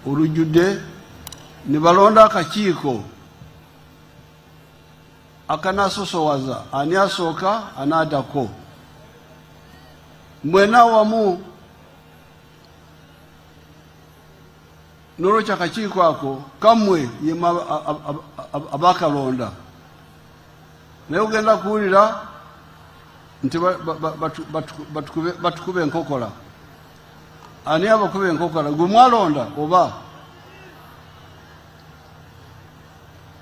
olujjudde ne balonda akakiiko akanasosowaza ani asooka anaadako. Mwena wamu n'olwekyo akakiiko ako kammwe yema abakalonda. Naye ogenda kuwulira nti batukube enkokola. Ani abakuba enkokola? Gwe mwalonda oba?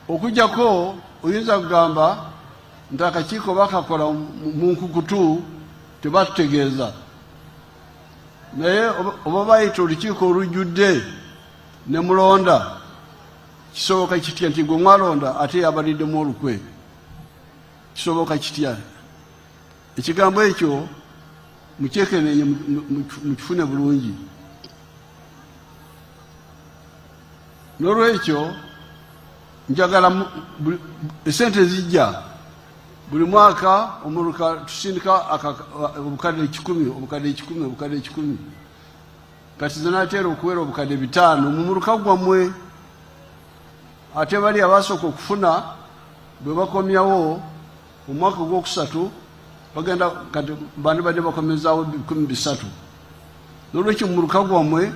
Okujjako oyinza kugamba nti akakiiko bakakola mu nkukutu tebatutegeeza. Naye oba bayita olukiiko olujjudde ne mulonda kisoboka kitya nti gwe mwalonda ate yabaliddemu olukwe? Kisoboka kitya? Ekigambo ekyo muchekenenye mukifune bulungi. N'olwekyo njagala esente zijja buli mwaka omuluka tusindika obukadde 10 kati zinatera okuwera obukadde 5 mumuluka gwammwe. Ate bali abasooka okufuna bwe bakomyawo omwaka ogwokusatu bagenda kati bandi badde bakomezaawo 13. N'olwekyo mumuluka gwammwe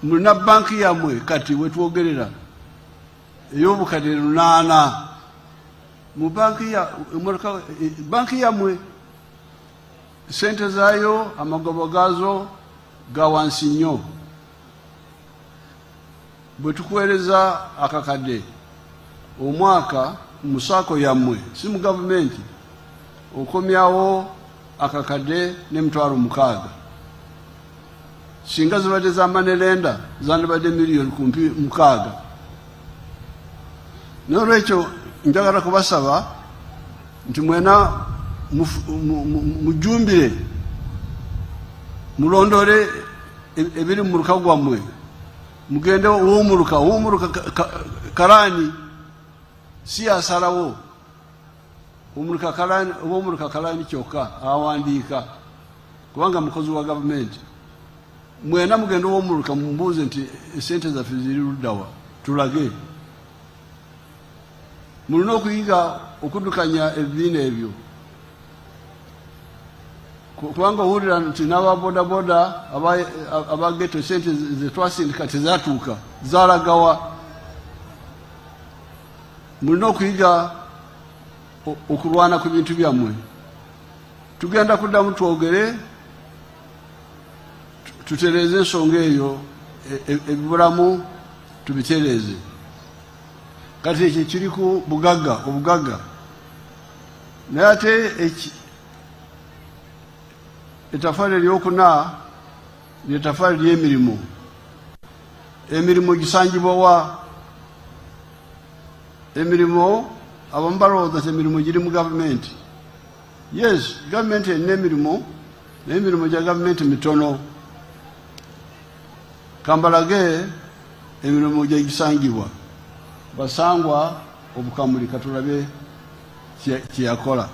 mulina banki yammwe kati wetwogerera ey'obukadde 8 mu banki yammwe sente zaayo amagobo gaazo ga wansi nnyo. Bwe tukuweereza akakadde omwaka mu saako yammwe si mu gavumenti okomyawo akakadde ne60,000 singa zibadde z'amanelenda zandibadde miliyoni kumpi 6. N'olwekyo njagala kubasaba nti mwena mujumbire mulondole ebiri mu muluka gwammwe mugende uw'omuluka karani si asalawo uw'omuluka karani kyokka awandiika kubanga mukozi wa gavumenti. Mwena mugende uw'omuluka mumbuuze nti esente zaffe ziri luddawa tulage. Mulina okuyiga okuddukanya ebibiina ebyo kubanga owulira nti n'ababodaboda abageto sente zetwasindika tezatuuka zalagawa. Mulina okuyiga okulwana ku bintu byammwe. Tugenda kuddamu twogere tutereeze ensonga eyo ebibulamu tubitereeze. Kati ekyo kiri ku obugagga naye ate ettaffaali eryokuna ly'ettaffaali ly'emirimu. Emirimu gisangibwa wa? Emirimu abamu balowooza nti emirimu giri mu gavumenti. Yes, gavumenti erina emirimu naye emirimu gya gavumenti mitono. Kambalage emirimu gye gisangibwa. Basangwa obukamuli katulabe kyeyakola.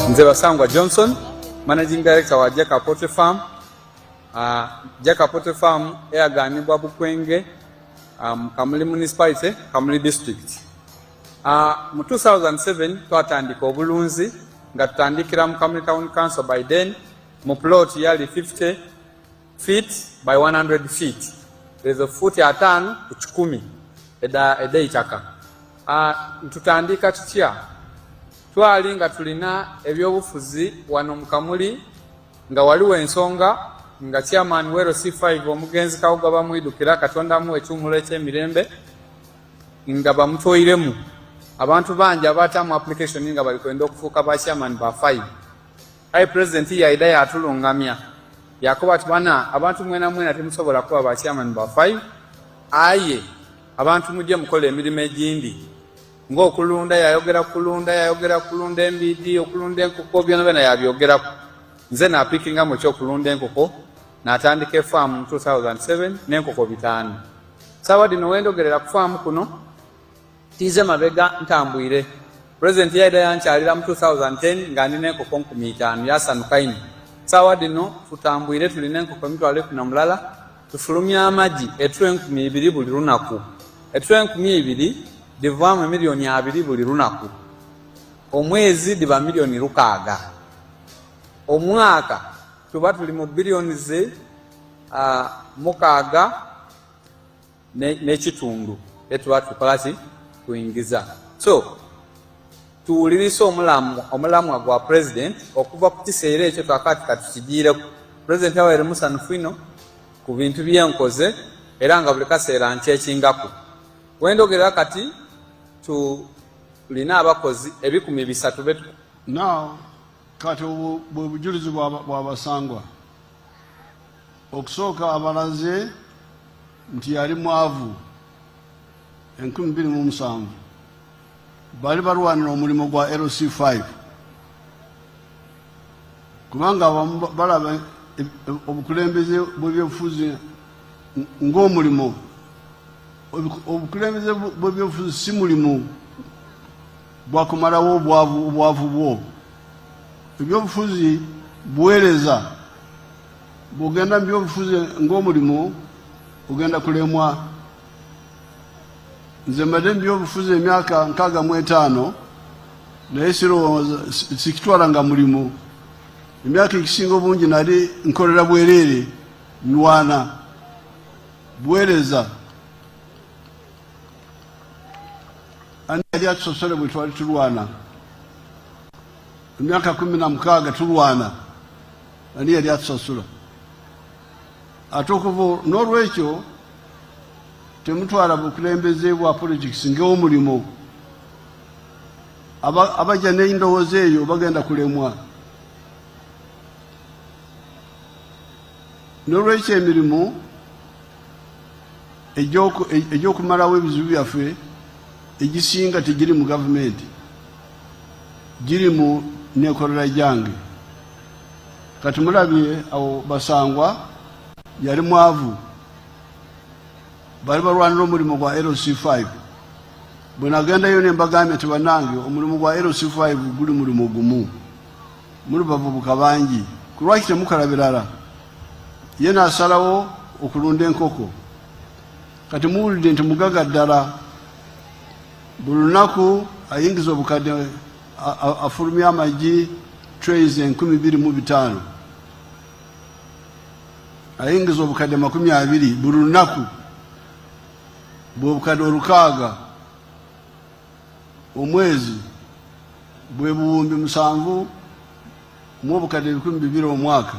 Nze Basangwa Johnson, Managing Director wa Jaka Poultry Farm. Jaka Poultry Farm eyaganibwa Bukwenge, Kamuli Municipality, Kamuli District. Mu 2007 twatandika obulunzi nga tutandikira mu Kamuli Town Council by then mu plot yali 50 feet by 100 feet. There's a foot ya 5 ku 10 eda itaka. Tutandika tutya twali nga tulina ebyobufuzi wano mu Kamuli nga waliwo ensonga nga chairman wero C5 omugenzi Kawuga bamwidukira Katonda mu ekyumulo eky'emirembe nga bamutoyiremu abantu bangi abatamu application nga bali kwenda okufuuka ba chairman ba 5. Ayi president yaida yatulungamya yakuba tibana abantu mwena temusobola kuba ba chairman ba 5. Aye abantu mujje mukola emirimu egindi ng'okulunda yayogera kulunda embidi okulunda enkoko byonna yabyogera. Nze napikinga mu ky'okulunda enkoko n'atandika efaamu mu 2007 n'enkoko 5. Sawa dino wendogerera ku faamu kuno tize mabega ntambwire. President yaida yankyalira mu 2010 nga nina enkoko 5,000 yasanuka ino. Sawa dino tutambwire tulina enkoko 12 tufulumya amagi etwe 2,000 buli lunaku. Etwe 2,000 divaamu miliyoni 2 buli lunaku. Omwezi diba miliyoni 6. Omwaka tuba tuli mu biliyoni 6 n'ekitundu etuba tukolaki kuingiza. So tuwuliriza omulamwa gwa president okuva ku kiseera ekyo twakati katukigiireko. President awere musanufu ino ku bintu byenkoze era nga buli kaseera nkyekingako. Wendogerera kati tulina abakozi 300 betu. Now kati bwe bujulizi bwa Basangwa okusooka abalaze nti yali mwavu 2007 bali barwanira omulimu gwa LC5 kubanga balaba obukulembeze bw'ebyobufuzi ng'omulimo. Obukulembeze bw'ebyobufuzi si mulimu gwakumalawo obwavu bwo. Ebyobufuzi buweereza. Bw'ogenda mu byobufuzi ng'omulimu ogenda kulemwa. Nze mbadde mu byobufuzi emyaka 65 naye sirowooza sikitwala nga mulimu. Emyaka ekisinga obungi nali nkolera bwereere ndwana buweereza. Ani yali atusosole bwe twali tulwana emyaka 16 tulwana, ani yali atusosola. Ate okuva n'olwekyo temutwala bukulembeze bwa politics ng'omulimu. Abajja n'endowooza eyo bagenda kulemwa. N'olwekyo emirimu egy'okumalawo ebizibu byaffe egisinga tegiri mu gavumenti, giri mu nekolera gyange. Kati mulabye awo Basangwa yali mwavu, bali balwanira omulimu gwa LC5. Bwe nagendayo ne mbagambye nti bannange omulimu gwa LC5 guli mulimu gumu, muli bavubuka bangi, ku lwaki temukola birala? Ye n'asalawo okulunda enkoko. Kati muwulidde nti mugaga ddala, buli lunaku ayingiza obukadde afulumya amagi trays 25,000, ayingiza obukadde 20 buli lunaku, bw'obukadde 6 omwezi bwe buwumbi 7 mu obukadde 2,000 omwaka.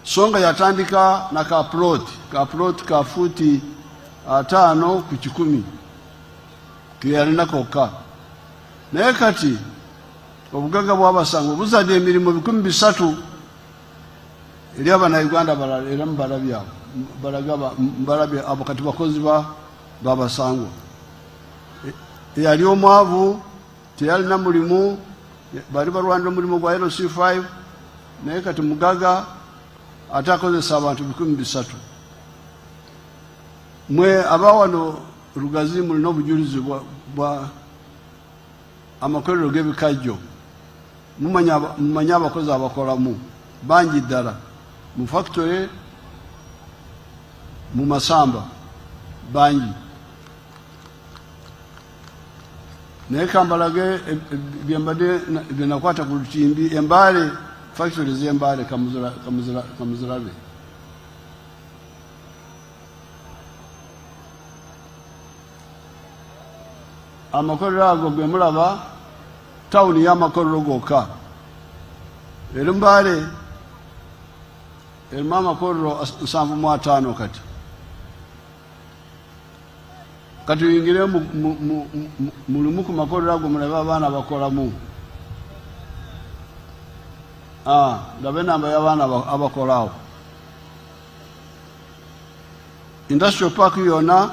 Songa yatandika na ka plot ka futi 5 ku 10 kiyalina kokka. Naye kati obugaga bw'Abasangwa buzadde emirimu 300 eri Abannayuganda balala era mbalabye abo kati bakozi b'Abasangwa. Eyali omwavu teyalina mulimu, bali balwanira omulimu gwa LC5, naye kati mugaga ate akozesa abantu 300. Mwe abawano Lugazi mulina obujulizi bwa amakolero g'ebikajjo, mumanya abakozi abakolamu bangi ddala, mu factory, mu masamba bangi. Naye kambalage byembadde byenakwata ku lutimbi Embale, factory z'Embale kamuzirabe. Amakolero ago gwe mulaba tawuni y'amakolero gokka. Eri Mbale erimu amakolero 75 kati. Kati uyingire mulimu ku makolero ago mulabe abaana bakolamu. Ndabe namba y'abaana abakolaawo. Industrial park yonna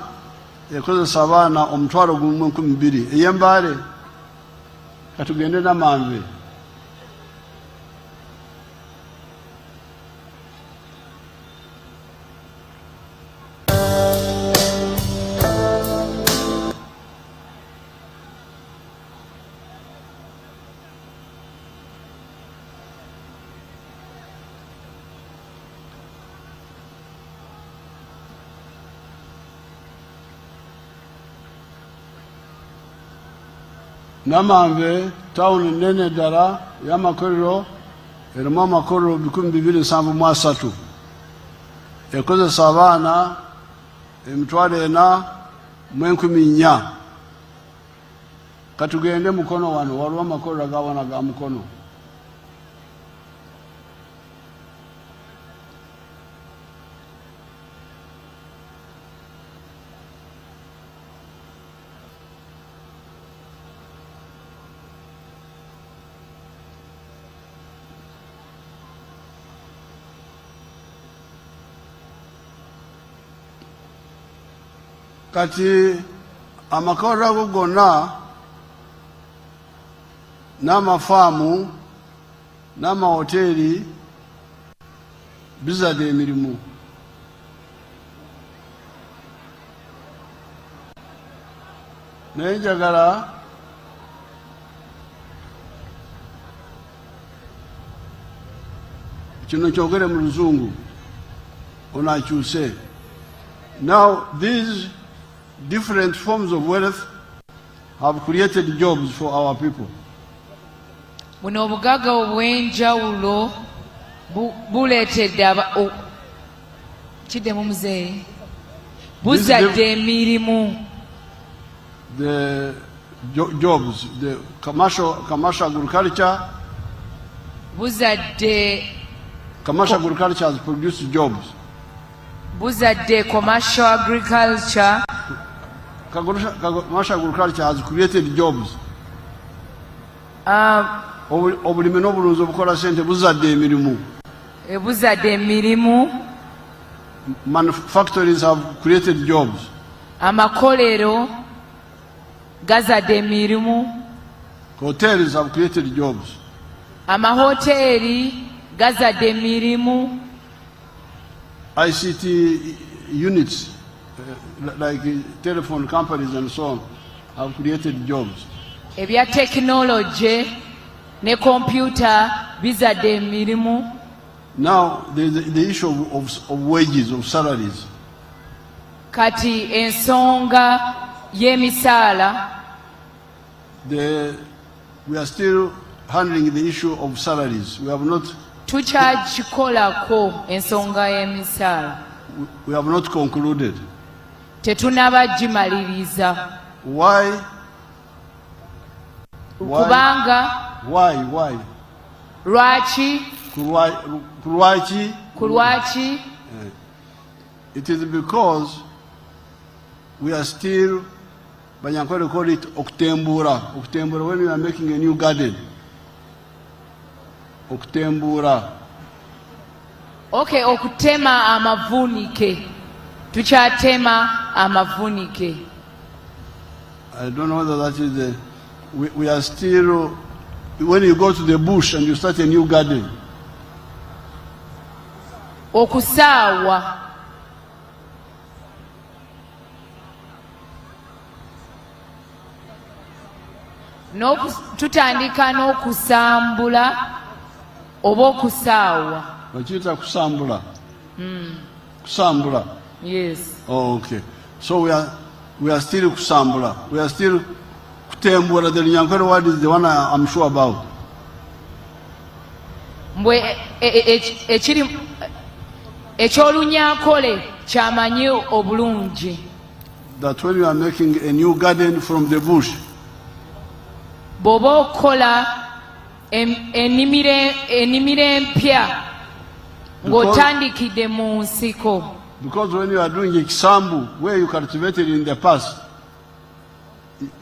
ekozesa abaana 12,000 ey'Embale. Katugende Namanve. Namanve town nene ddala y'amakolero erimu amakolero 2,703 ekozesa abaana 4,400. Katugende Mukono wano waliwo amakolero ag'abaana ga Mukono. Kati Amakoro ago gonna n'amafamu n'amahoteri bizadde emirimu. Naye njagala kino kyogere mu Luzungu onakyuse. Now these different forms of wealth have created jobs for our people. Buno obugaga obw'enjawulo buleetedde kiddemu muzeeyi buzadde emirimu. The jobs, the commercial agriculture. Buzadde. Commercial agriculture has produced jobs. Buzadde commercial agriculture. Commercial agriculture has created jobs. Obulimi n'obulunzi obukola sente buzadde emirimu. Buzadde emirimu. Factories have created jobs. Amakolero gazadde emirimu. Hotels have created jobs. Amahoteri gazadde emirimu. ICT units like telephone companies and so on have created jobs. Ebya technology ne computer bizadde emirimu. Now the issue of wages, of salaries. Kati ensonga y'emisaala. We are still handling the issue of salaries. We have not. Tukyakikolako ensonga y'emisaala. We have not concluded. Tetunaba gimaliriza. Why? Kubanga. Why? Lwaki? Kulwaki? It is because we are still, Banyankole call it Oktembura. Oktembura, when we are making a new garden. Oktembura. Okay, okutema amavunike. Tukyatema amavunike. I don't know whether that is the. We are still. When you go to the bush and you start a new garden. Okusaawa. Tutandika n'okusambula oba okusaawa. Bakiyita kusambula. Kusambula. Yes. Oh, okay. So we are still kusambula. We are still kutembula. The Nyankore word is the one I'm sure about. Mbwe ekiri ekyolunyankole kyamanyi obulungi. That when you are making a new garden from the bush. Bw'oba okola ennimiro empya ng'otandikidde mu nsiko. Because when you are doing ekisambu, where you cultivated in the past,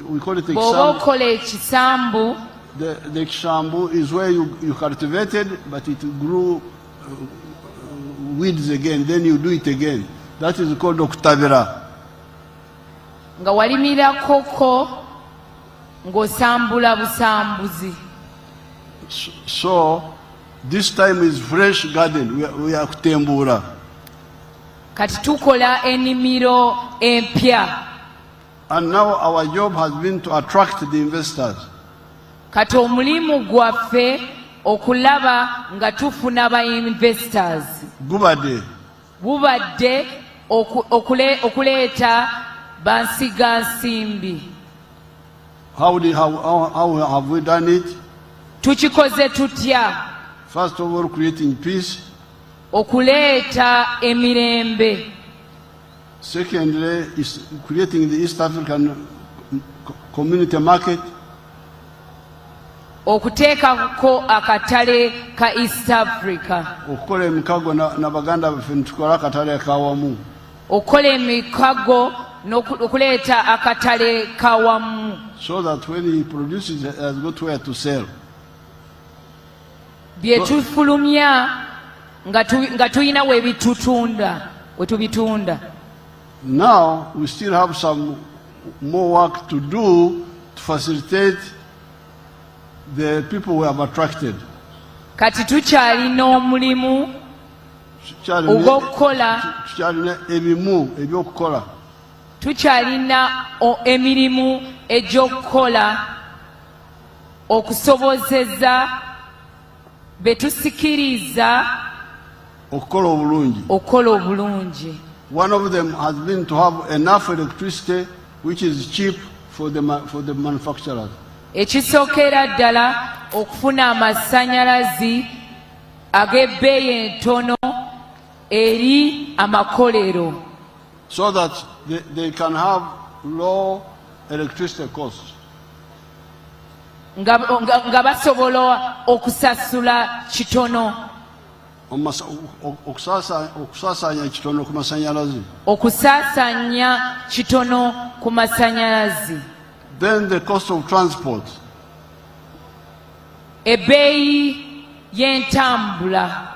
we call it ekisambu. Bw'oba okola ekisambu. The ekisambu is where you cultivated, but it grew weeds again. Then you do it again. That is called okutabira. Nga walimira koko ng'osambula busambuzi. So this time is fresh garden. We are kutembura. Kati tukola ennimiro empya. And now our job has been to attract the investors. Kati omulimu gwaffe okulaba nga tufuna ba investors. Gubadde okuleeta bansiga nsimbi. How have we done it? Tukikoze tutya? First of all, creating peace. Okuleeta emirembe. Secondly, is creating the East African community market. Okuteekako akatale ka East Africa. Okukola emikago na baganda baffe nitukola akatale kawamu. Okola emikago n'okuleeta akatale kawamu. So that when he produces, he has got where to sell. Byetufulumya nga tuyina we tubitunda. Now we still have some more work to do to facilitate the people we have attracted. Kati tukyalina omulimu ogw'okukola. Tukyalina ebimu ebyokukola. Tukyalina emirimu egy'okukola okusobozeza betusikiriza okukola obulungi. One of them has been to have enough electricity which is cheap for the manufacturers. Ekisookera ddala okufuna amasannyalazi ag'ebbeeyi entono eri amakolero. So that they can have low electricity costs. Nga basobola okusasula kitono. Okusasanya kitono ku masannyalazi. Okusasanya kitono ku masannyalazi. Then the cost of transport. Ebbeeyi y'entambula.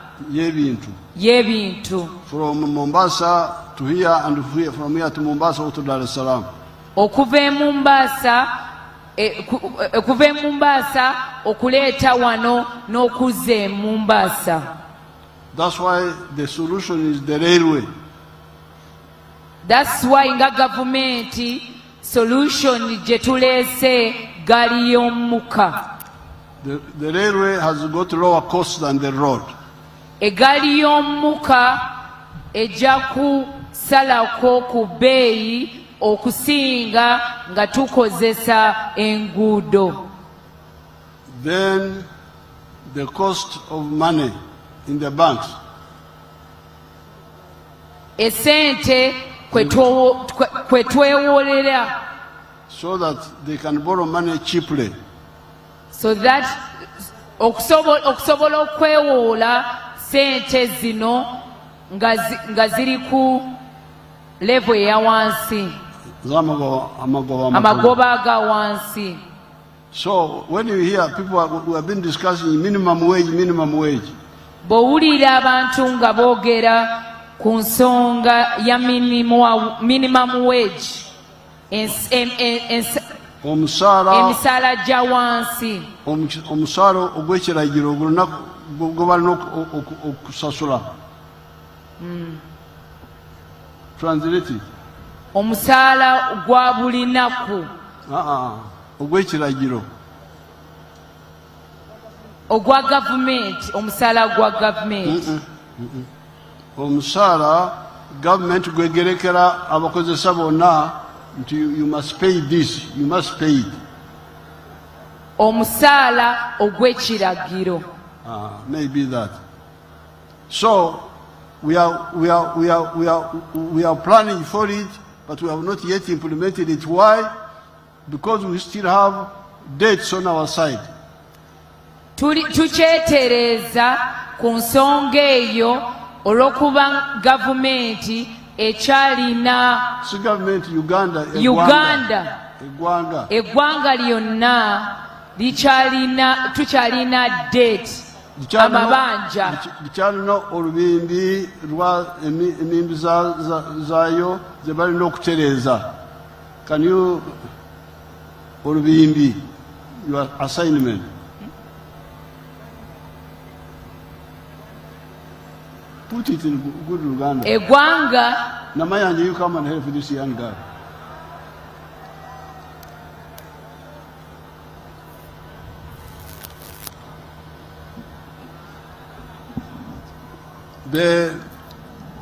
Y'ebintu. From Mombasa to here and from here to Mombasa or to Dar es Salaam. Okuva e Mombasa okuleeta wano n'okuzza e Mombasa. That's why the solution is the railway. That's why nga gavumenti solution gye tuleese gaali y'omukka. The railway has got lower costs than the road. Egaali y'omukka ejja kusalako ku bbeeyi okusinga nga tukozesa enguudo. Then the cost of money in the banks. Esente kwe twewolera. So that they can borrow money cheaply. So that okusobola okwewoola sente zino nga ziri ku level eya wansi. Amagoba aga wansi. So when you hear people who have been discussing minimum wage. Bw'owulira abantu nga boogera ku nsonga ya minimum wage. Emisaala gya wansi. Omusaala ogw'ekiragiro gwe balina okusasula. Translate. Omusaala gwa buli nnaku. Ogw'ekiragiro. Ogwa gavumenti. Omusaala gwa gavumenti. Omusaala gavumenti gwegerekera abakozesa bonna nti you must pay this, you must pay it. Omusaala ogw'ekiragiro. Maybe that. So we are planning for it, but we have not yet implemented it. Why? Because we still have debts on our side. Tukyetereeza ku nsonga eyo olw'okuba gavumenti ekyalina Uganda eggwanga lyonna tukyalina debt amabanja. Likyalina olubimbi lwa emimbi zaayo ze balina okutereeza. Can you olubimbi your assignment? Put it in good Luganda. Eggwanga. Namayanja, you come and help this young girl.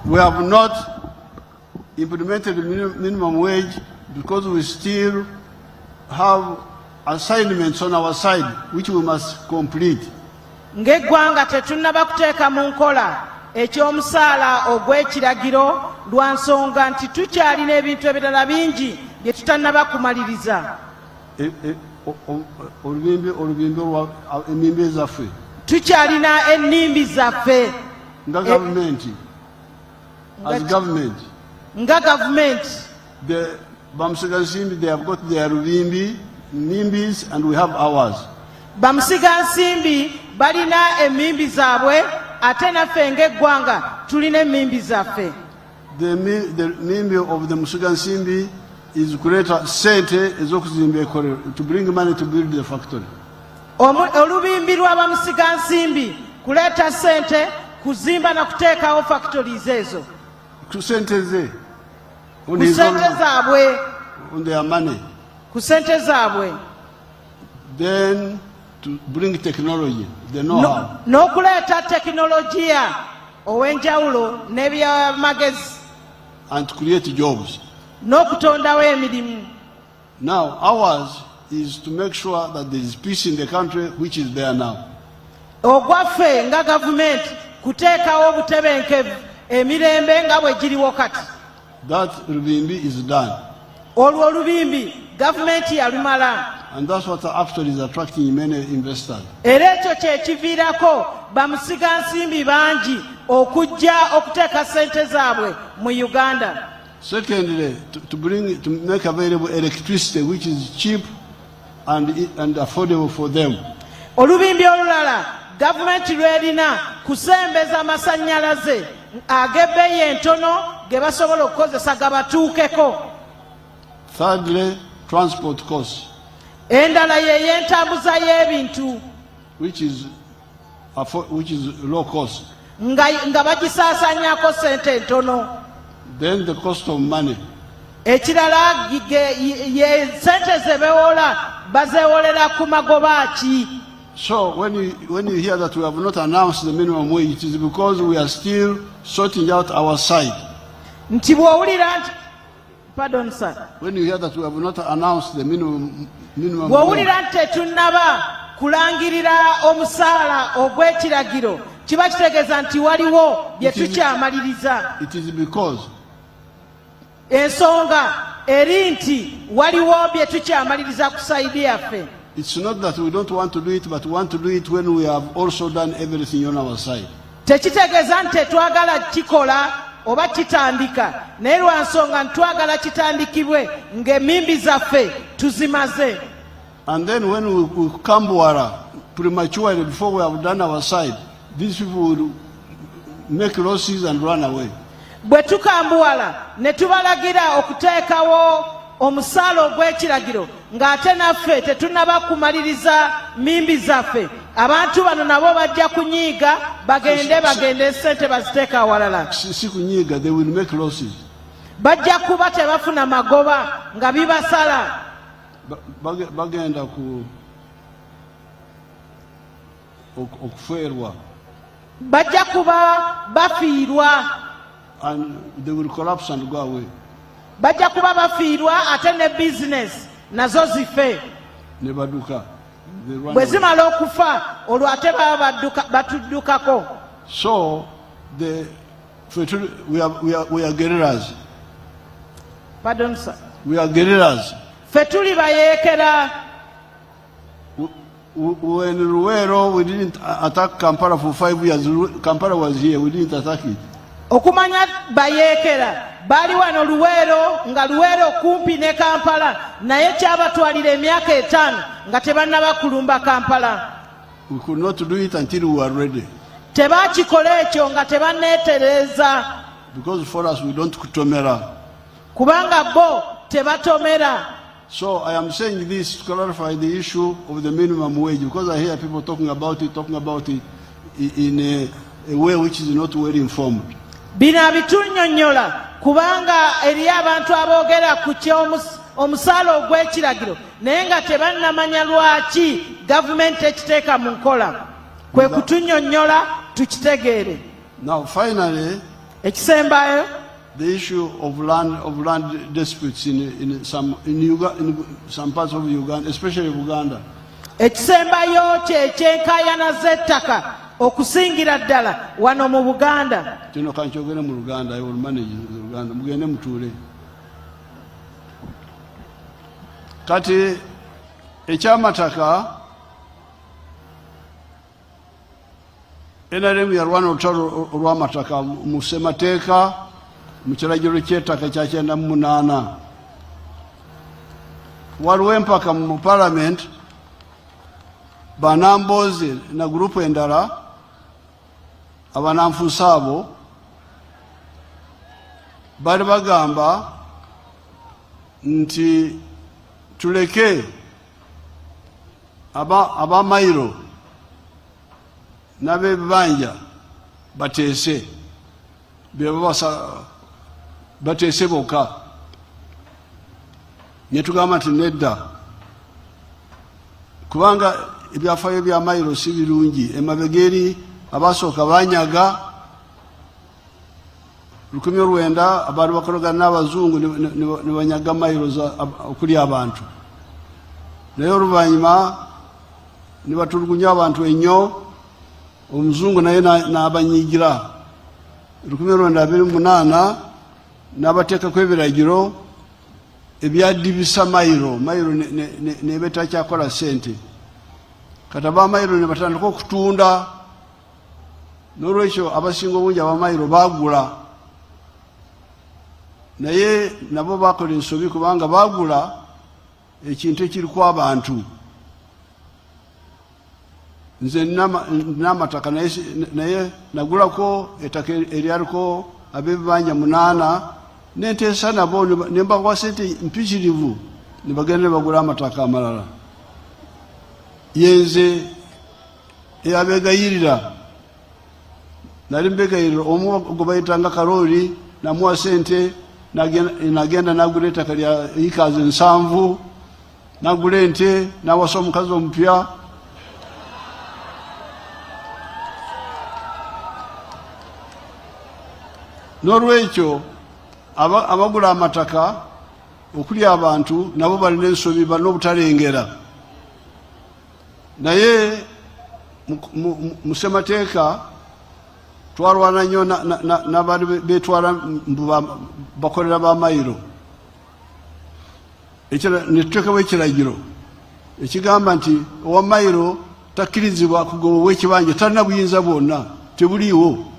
We have not implemented the minimum wage because we still have assignments on our side which we must complete. Ng'eggwanga tetunnaba kuteeka mu nkola ekyomusaala ogw'ekiragiro lwa nsonga nti tukyalina ebintu ebirala bingi bye tutannaba kumaliriza. Emimbi ezaffe. Tukyalina ennimbi zaffe. Nga gavumenti. As government. Nga gavumenti. The Bamusigansimbi, they have got their Rubimbi, Nimbis, and we have ours. Bamusigansimbi balina emimbi zaabwe ate naffe ng'eggwanga tulina emimbi zaffe. The Mimbi of the Musigansimbi is kuleta sente ezokuzimba ekolero, to bring money to build the factory. Olubimbi lw'abamusiga nsimbi kuleta sente kuzimba na kuteekawo factories ezo. Kusente ze. Kusente zaabwe. On their money. Kusente zaabwe. Then to bring technology, the know-how. N'okuleeta teknologiya ow'enjawulo n'ebyamagezi. And to create jobs. N'okutondawo emirimu. Now ours is to make sure that there is peace in the country, which is there now. Ogwaffe nga government kuteekawo obutebenkevu emirembe nga bwe giriwo kati. That Lubimbi is done. Olwo Lubimbi government yalumala. And that's what actually is attracting many investors. Era ekyo kyekiviirako bamusiga nsimbi bangi okujja okuteeka sente zaabwe mu Uganda. Secondly, to make available electricity which is cheap and affordable for them. Olubimbi olulala government lwerina kusembeza amasannyalaze ag'ebbeeyi entono ge basobola okukozesa gabatuukeko. Thirdly, transport costs. Endala ye y'entambuza y'ebintu. Which is low cost. Nga bagisaasaanyako sente entono. Then the cost of money. Ekirala ye sente ze bewola bazeewolera ku magoba ki. So when you hear that we have not announced the minimum wage, it is because we are still sorting out our side. Nti bw'owulira nti pardon sir. When you hear that we have not announced the minimum bw'owulira nti tetunnaba kulangirira omusaala ogw'ekiragiro kiba kitegeeza nti waliwo bye tukyamaliriza. It is because ensonga eri nti waliwo bye tukyamaliriza ku saidi yaffe. It's not that we don't want to do it, but we want to do it when we have also done everything on our side. Tekitegeeza nti tetwagala kikola oba kitandika, naye lwa nsonga ntwagala kitandikibwe ng'emmimbi zaffe tuzimaze. And then when we come prematurely before we have done our side, these people will make losses and run away. Bwe tukambuwala ne tubalagira okuteekawo omusaala ogw'ekiragiro ng'ate naffe tetunnaba kumaliriza mmimbi zaffe, abantu bano nabo bajja kunyiiga bagende sente baziteeka awalala. Si kunyiiga, they will make losses. Bajja kuba tebafuna magoba nga bibasala. Bagenda okuferwa. Bajja kuba bafiirwa. And they will collapse and go away. Bajja kuba bafiirwa ate ne business nazo zife. Ne baduka. Bwe zimala okufa olwo ate baba batuddukako. So we are guerrillas. Pardon sir. We are guerrillas. Ffe tuli bayeekera. When Luwero, we didn't attack Kampala for 5 years. Kampala was here, we didn't attack it. Okumanya bayeekera bali wano Luwero nga Luwero kumpi ne Kampala naye kyabatwalira emyaka 5 nga tebannaba kulumba Kampala. We could not do it until we were ready. Tebakikola ekyo nga tebanneetereza. Because for us we don't kutomera. Kubanga bo tebatomera. So I am saying this to clarify the issue of the minimum wage, because I hear people talking about it in a way which is not well informed. Bino abitunnyonnyola kubanga eri abantu aboogera ku omusaala ogw'ekiragiro naye nga tebannamanya lwaki gavumenti ekiteeka mu nkola. Kwe kutunnyonnyola tukitegeere. Now finally, ekisembayo, the issue of land disputes in some parts of Uganda, especially Uganda. Ekisembayo kyekyenkaayana z'ettaka okusingira ddala wano mu Buganda. Kino kankyogere mu Luganda, I will manage Luganda. Mugende mutuule. Kati ekyamataka NRM yalwana olutalo olw'amataka mu ssemateeka mu kiragiro ky'ettaka kya 98. Waliwo empaka mu Parliament Banambozi na grupu endala abananfuusa abo bali bagamba nti tuleke aba Mairo n'abebibanja bateese bateese bokka ne tugamba nti nedda kubanga ebyafaayo bya Mairo si birungi emabega eri abasooka banyaga 1900 abantu bakolagana n'abazungu ne banyaga Mairo okuli abantu naye oluvannyuma ne batulugunya abantu ennyo omuzungu naye n'abanyiigira 1928 n'abateekako ebiragiro ebyadibisa Mairo neba etakyakola ssente kati aba Mairo ne batandika okutunda n'olwekyo abasinga obungi aba Mairo baagula naye nabo bakola ensobi kubanga baagula ekintu ekiriku abantu nze n'amataka naye nagulako ettaka eryaliko ab'ebibanja 8 nenteesa nabo ne mbawa ssente mpitirivu ne bagenda ne bagula amataka amalala yenze eyabegayirira nali mbegayirira omu gwe bayitanga Karoli namuwa ssente nagenda nagula ettaka lya ikazi 7 nagula ente nawasa omukazi omupya n'olwekyo abagula amataka okuli abantu nabo balina ensobi balina obutalengera naye mu ssemateeka twarwana nnyo n'abantu betwala bakolera ba Mairo ne tuteekawo ekiragiro ekigamba nti owa Mairo takkirizibwa kugobwa ekibanja talina buyinza bwonna tebuliiwo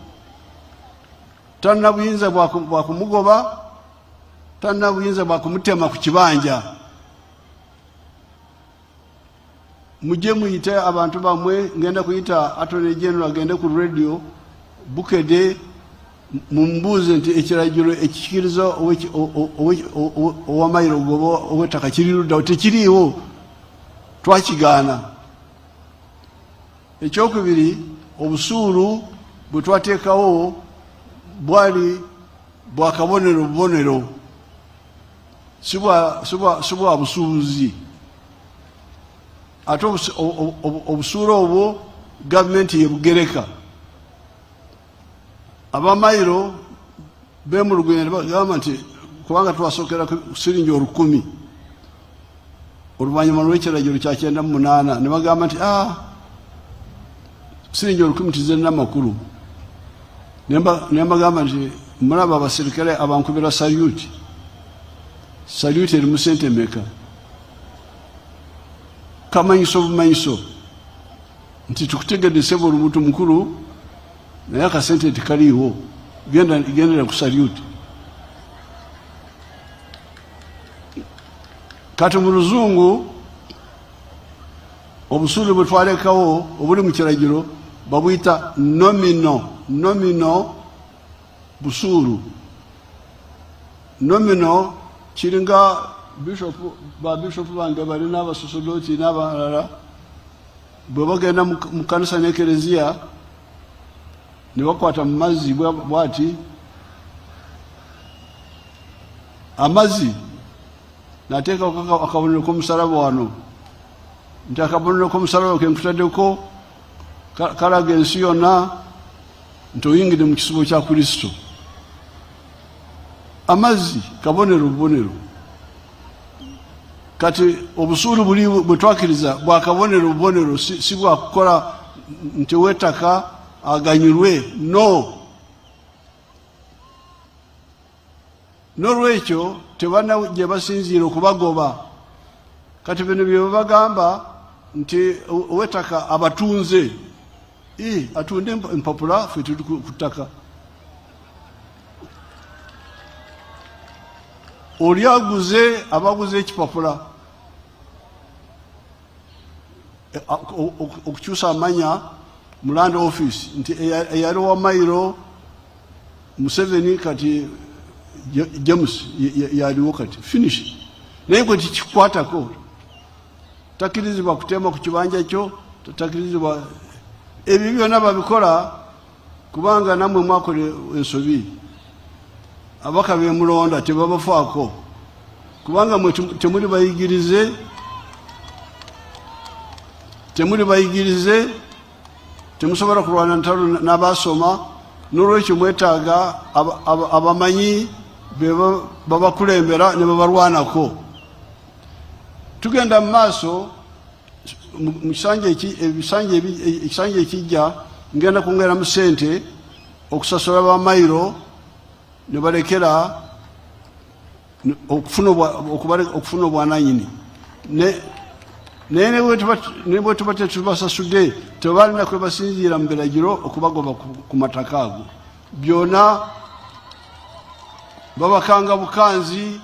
talina buyinza bwa kumugoba talina buyinza bwa kumutema ku kibanja mujje muyite abantu bamwe ngenda kuyita Attorney General agende ku radio Bukede mumbuuze nti ekiragiro ekikiriza owa Mairo gobo ow'ettaka kiriruddawo tekiriiwo twakigaana ekyokubiri obusuulu bwe twateekawo bwali bwakabonero bubonero si bwa busuubuzi ate obusuulu obwo gavumenti yebugereka aba Mairo bemulugunya nebagamba nti kubanga twasookera siringi 10,000 oluvannyuma lw'ekiragiro kya 98 ne bagamba nti siringi 10,000 tizirina makulu ne mbagamba nti mulaba abaserikale abankubira saluti erimu ssente meka kamanyiso bumanyiso nti tukutegedde ssebo olubuto mukulu naye akasente tikaliiwo gendera ku saluti kati mu luzungu obusuulu bwe twalekawo obuli mu kiragiro babuyita nomino busuulu nomino kiringa babishopu bange bali n'abasosodoti n'abalala bwe bagenda mu kanisa n'ekereziya ne bakwata mu mazzi bwati amazzi nateeka akabonero k'omusalaba wano nti akabonero k'omusalaba ke nkutaddeko kalaga ensi yonna nti oyingidde mu kisibo kya Kristo amazzi kabonero bubonero kati obusuulu buli bwe twakiriza bwa kabonero bubonero si bwa kukola nti w'ettaka aganyulwe n'olwekyo tebana gye basinziira okubagoba kati bino bye bagamba nti ow'ettaka abatunze atunde empapula ffe tuli ku ttaka oli aguze abaguze ekipapula okukyusa amanya mu land office nti eyali wa Mairo Museveni kati James yaliwo kati finish naye gwe tikikwatako takirizibwa kutema ku kibanja kyo takirizibwa ebyo byonna babikola kubanga namwe mwakola ensobi abaka bemulonda tebabafaako kubanga mwe temuli bayigirize temusobola kulwana ntalo n'abasoma n'olwekyo mwetaaga abamanyi babakulembera ne babalwanako tugenda mu maaso mu ekisanja ekijja ngenda kwongera mu ssente okusasula bamayiro ne balekera okufuna obwananyini naye ne bwe tuba tetubasasudde tebalina kwe basinziira mu biragiro okubagoba ku mataka ago byonna babakanga bukanzi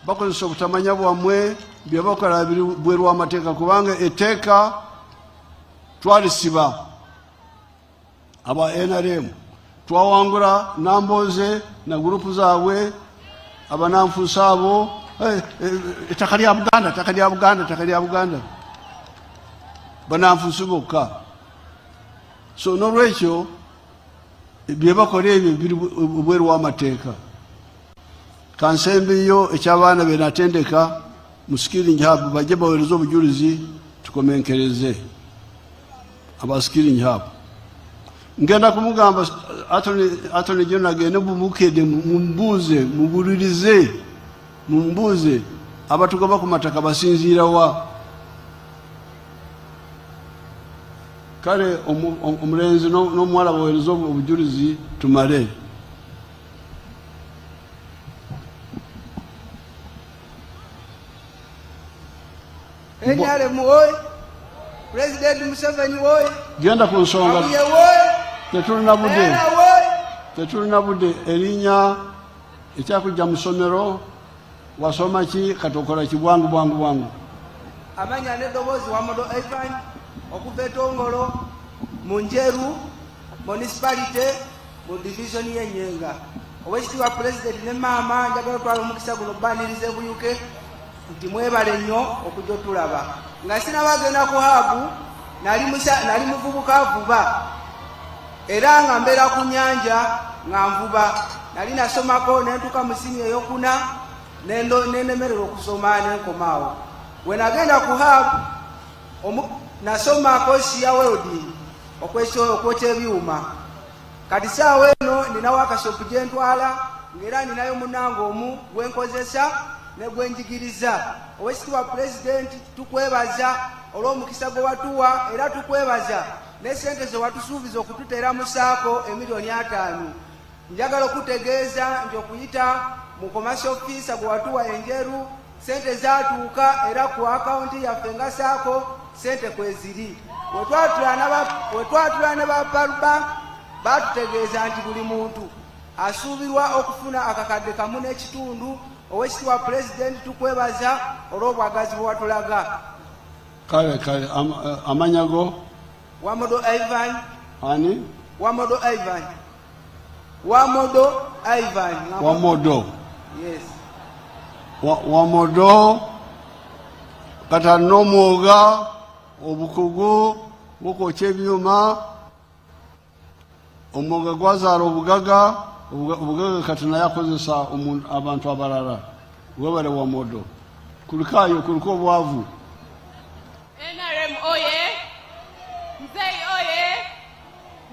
bakozesa obutamanya bwammwe byebakola bweru w'amateeka kubanga etteeka twalisiba aba NRM twawangula Nambooze na gurupu zaabwe abananfuusa abo ettaka lya Buganda bananfuusi bokka so n'olwekyo byebakola ebyo biri bweru w'amateeka kansembiyo eky'abaana be natendeka mu skilling hub bajje baweereza obujulizi tukomenkereze aba skilling hub ngenda kumugamba Attorney General agende bumukede mumbuuze abatugoba ku mataka basinziira wa kale omulenzi n'omuwala baweereza obujulizi tumale NRM woy, President Museveni woy, genda ku nsonga tetulina budde erinnya ekyakujja mu ssomero wasoma ki katokola kibwangu amanya n'eddoboozi Wamodo Ivan okuva Etongolo mu Njeru municipality mu division y'Enyenga Owekitiibwa President ne maama njagala otwala omukisa guno banirize buyuke nti mwebale nnyo okujja otulaba nga sinabagenda ku haabu nali muvubuka avuba era nga mbeera ku nnyanja nga nvuba nali nasomako nentuka mu sini ey'okuna nenemerera okusoma nenkomaawo we nagenda ku haabu nasomako siya welding okwokya ebyuma kati saawa eno ninawo akashopu gye ntwala ng'era ninayo munange omu gwenkozesa ne gwenjigiriza Owekitiibwa President tukwebaza olw'omukisa gwe watuwa era tukwebaza n'essente ze watusuubiza okututeera mu saako emiliyoni 5 njagala okutegeeza nti okuyita mu commercial officer gwe watuwa Enjeru ssente zaatuuka era ku akawunti yaffe nga saako ssente kweziri wetwatula ne ba Palbank baatutegeeza nti buli muntu asuubirwa okufuna akakadde kamu n'ekitundu Owekitiibwa President tukwebaza olw'obwagazi bwe watulaga kale amanyago Wamodo Ivan ani Wamodo Ivan yes Wamodo kata n'omwoga obukugu bw'okwokya ebyuma omwoga gwazaala obugaga kati naye akozesa abantu abalala webale Wamodo kulikayo kuliko obwavu NRM oye Mzee oye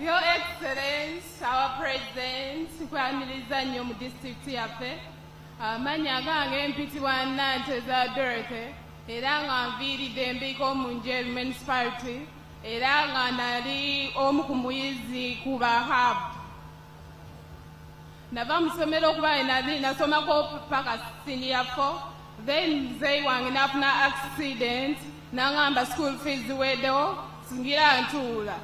Your Excellency our President nkwamiriza nnyo mu district yaffe amanya gange mpitibwa Nanteza Dorothy era nga nviiridde Mbiko mu Njeru Municipality era nga nali omu ku muyizi ku bahabu nava mu ssomero okuba nasomako paka senior 4 then mzee wange nafuna accident nangamba school fees weddewo singira ntuula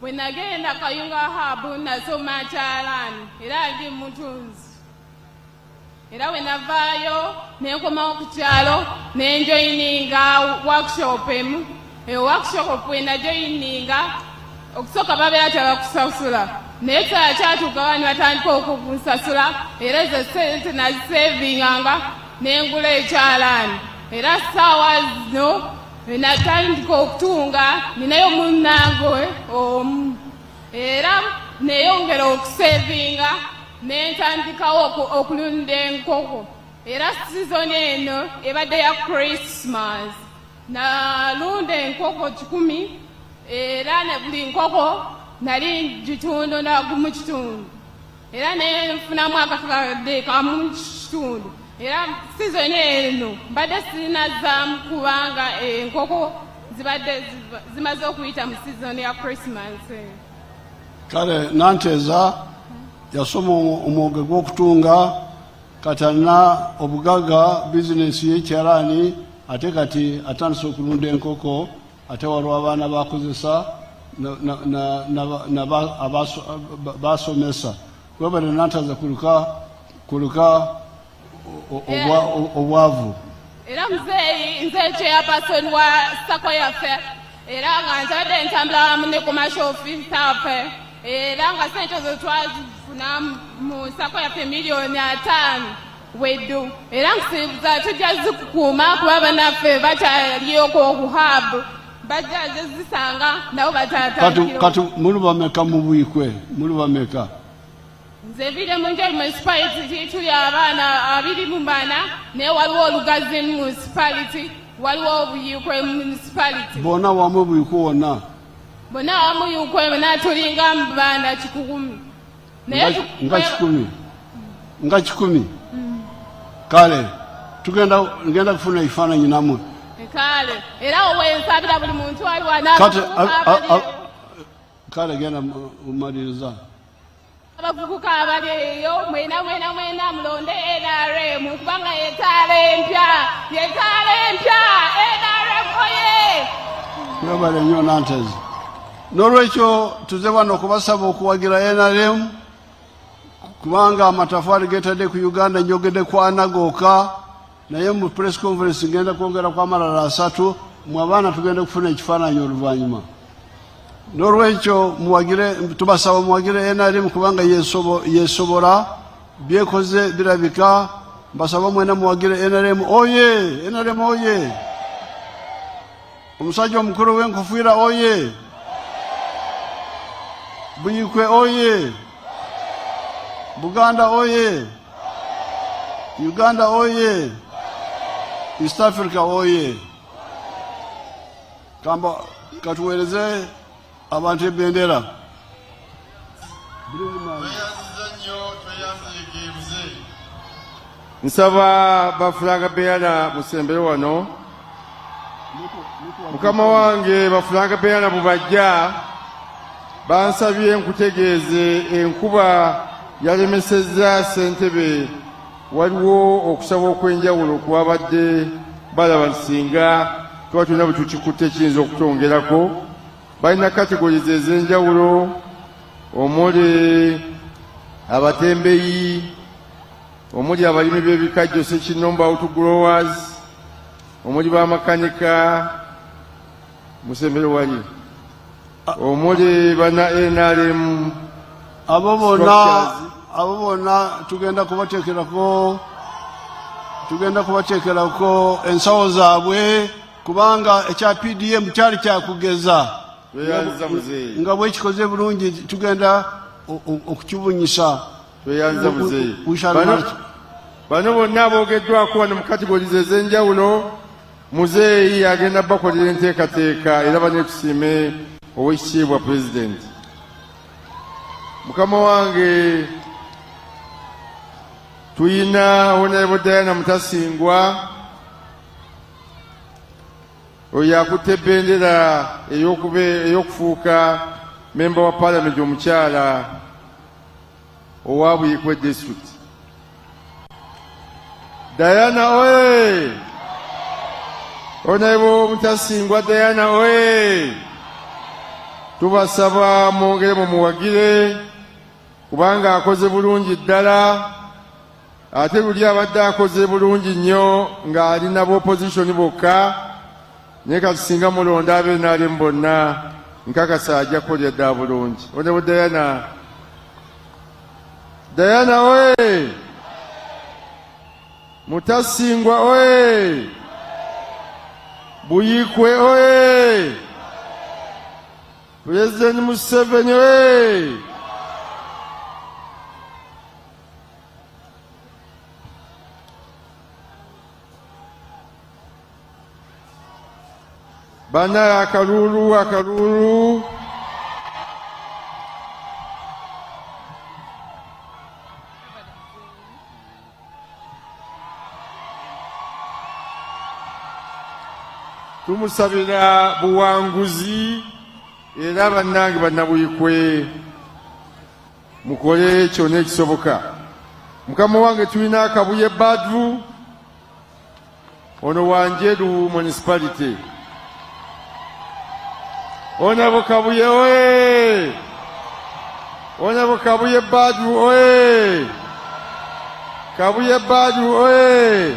bwe nagenda Kayunga habu nasoma kyalaani era ndi mutunzi era we navaayo nenkomawo ku kyalo nenjoyininga workshop emu workshop we najoyininga okusooka babeera tebakusasula naye kyatuuka wani batandika okunsasula era ezo ssente nazisevinganga nengula ekyalaani era ssaawa zino natandika okutunga ninayo munnange omu era neyongera okusevinga nentandikawo okulunda enkoko era sizoni eno ebadde ya Christmas nalunda enkoko 10 era ne buli nkoko nali gitunda na gumu kitundu era nenfunamu akakadde kamu kitundu era sizoni eno mbadde sinazaamu kubanga enkoko zibadde zimaze okuyita mu sizoni ya Christmas. Kale Nanteza yasoma omwuga gw'okutunga kati alina obugaga bizinesi y'ekyalaani ate kati atandise okulunda enkoko ate waliwo abaana bakozesa basomesa webale Nanteza kuluka obwavu era muzeeyi nze chairperson wa sako yaffe era nga ntabadde ntambula wamu ne commercial officer affe era nga sente zo twazifuna mu sako yaffe $5,000,000 weddu era nkusibuza tujja zikukuuma kuba bannaffe bakyalioko okuhabu bajja zisanga nabo batatandikira kati muli bameka mu Buyikwe muli bameka? Nze vile Munjoli municipality tuli abaana 24 naye waliwo Olugazi municipality waliwo Obuyikwe municipality bona wamu Buyikwe wonna bona wamu Buyikwe natulinga mu baana 10 naye nga 10 kale ngenda kufuna ekifaananyi namwe kale era owensabira buli muntu ali kale genda umaliriza abavubuka abali eyo mwena mulonde NRM kubanga yetaala empya NRM oye mwebale nnyo Nanteza n'olwekyo tuze wano okubasaba okuwagira NRM kubanga amatafaali getadde ku Uganda njogedde kwana gooka naye mu press conference ngenda kwongera kwa amalala 3 mu abaana tugenda kufuna ekifaananyi oluvannyuma n'olwekyo tubasaba muwagire NRM kubanga yesobola byekoze birabika mbasaba mwena muwagire NRM oye omusajja omukulu w'enkofiira oye Buyikwe oye Buganda oye Uganda oye East Africa oye kamba katuweereze abantu ebendera nsaba bafulaga beera musembere wano mukama wange bafulaga beera bubajja bansabye nkutegeeze enkuba yalemesezza Ssentebe waliwo okusaba okwenjawulo kwabadde balaba singa tuba tulina bwe tukikutte kiyinza okutongerako balina kategorizi ez'enjawulo omuli abatembeyi omuli abalimi b'ebikajjo sekinomba outgrowers omuli bamakanika musembere wali omuli bana NRM abo bonna tugenda kubateekerako ensawo zaabwe kubanga ekya PDM kyali kyakugeza nga bwekikoze bulungi tugenda okukibunyisa tweyanza muzeeyi bano bonna aboogeddwako wano mu kategorizi ez'enjawulo muzeeyi agenda bakolera enteekateeka era banekusiime ow'ekitiibwa pulezidenti mukama wange tuyina Honorable Diana Mutasingwa oyo akutte ebendera ey'okufuuka memba wa Parliament omukyala owa Buyikwe district. Diana oye! Honorable Mutasingwa Diana oye! Tubasaba mwongere mumuwagire kubanga akoze bulungi ddala ate luli abadde akoze bulungi nnyo ng'ali nabo opposition bokka naye kati singa mulonda abe NRM bonna nkakasa ajja kukolera ddala bulungi. Honorable Diana oye! Mutasingwa oye! Buyikwe oye! President Museveni oye! Bana akalulu. Tumusabira buwanguzi era bannange bannabuyikwe mukole kyonna ekisoboka. Mukama wange tulina Kabuye Badru ono Wanjeru municipality. Onabo Kabuye oye! Onabo Kabuye Badru oye! Kabuye Badru oye!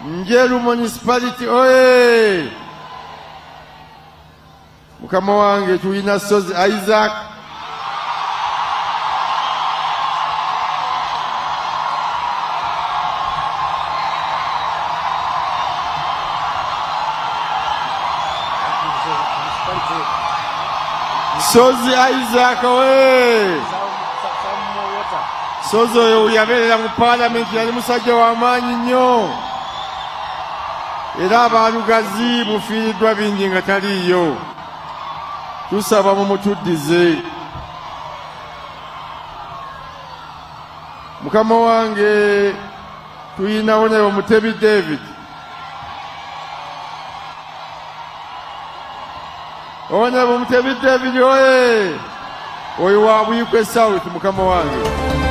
Njeru municipality oye! Mukama wange tulina Sozi Isaac Sozi Isaac oye! Sozi oyo yabeerera mu parliament yali musajja w'amaanyi nnyo. Era abalugazi bufiiriddwa bingi nga taliiyo. Tusaba mumutuddize. Mukama wange tuyinawo ne Mutebi David. Mutebi David oye! Oyo wa Buyikwe South Mukama wange.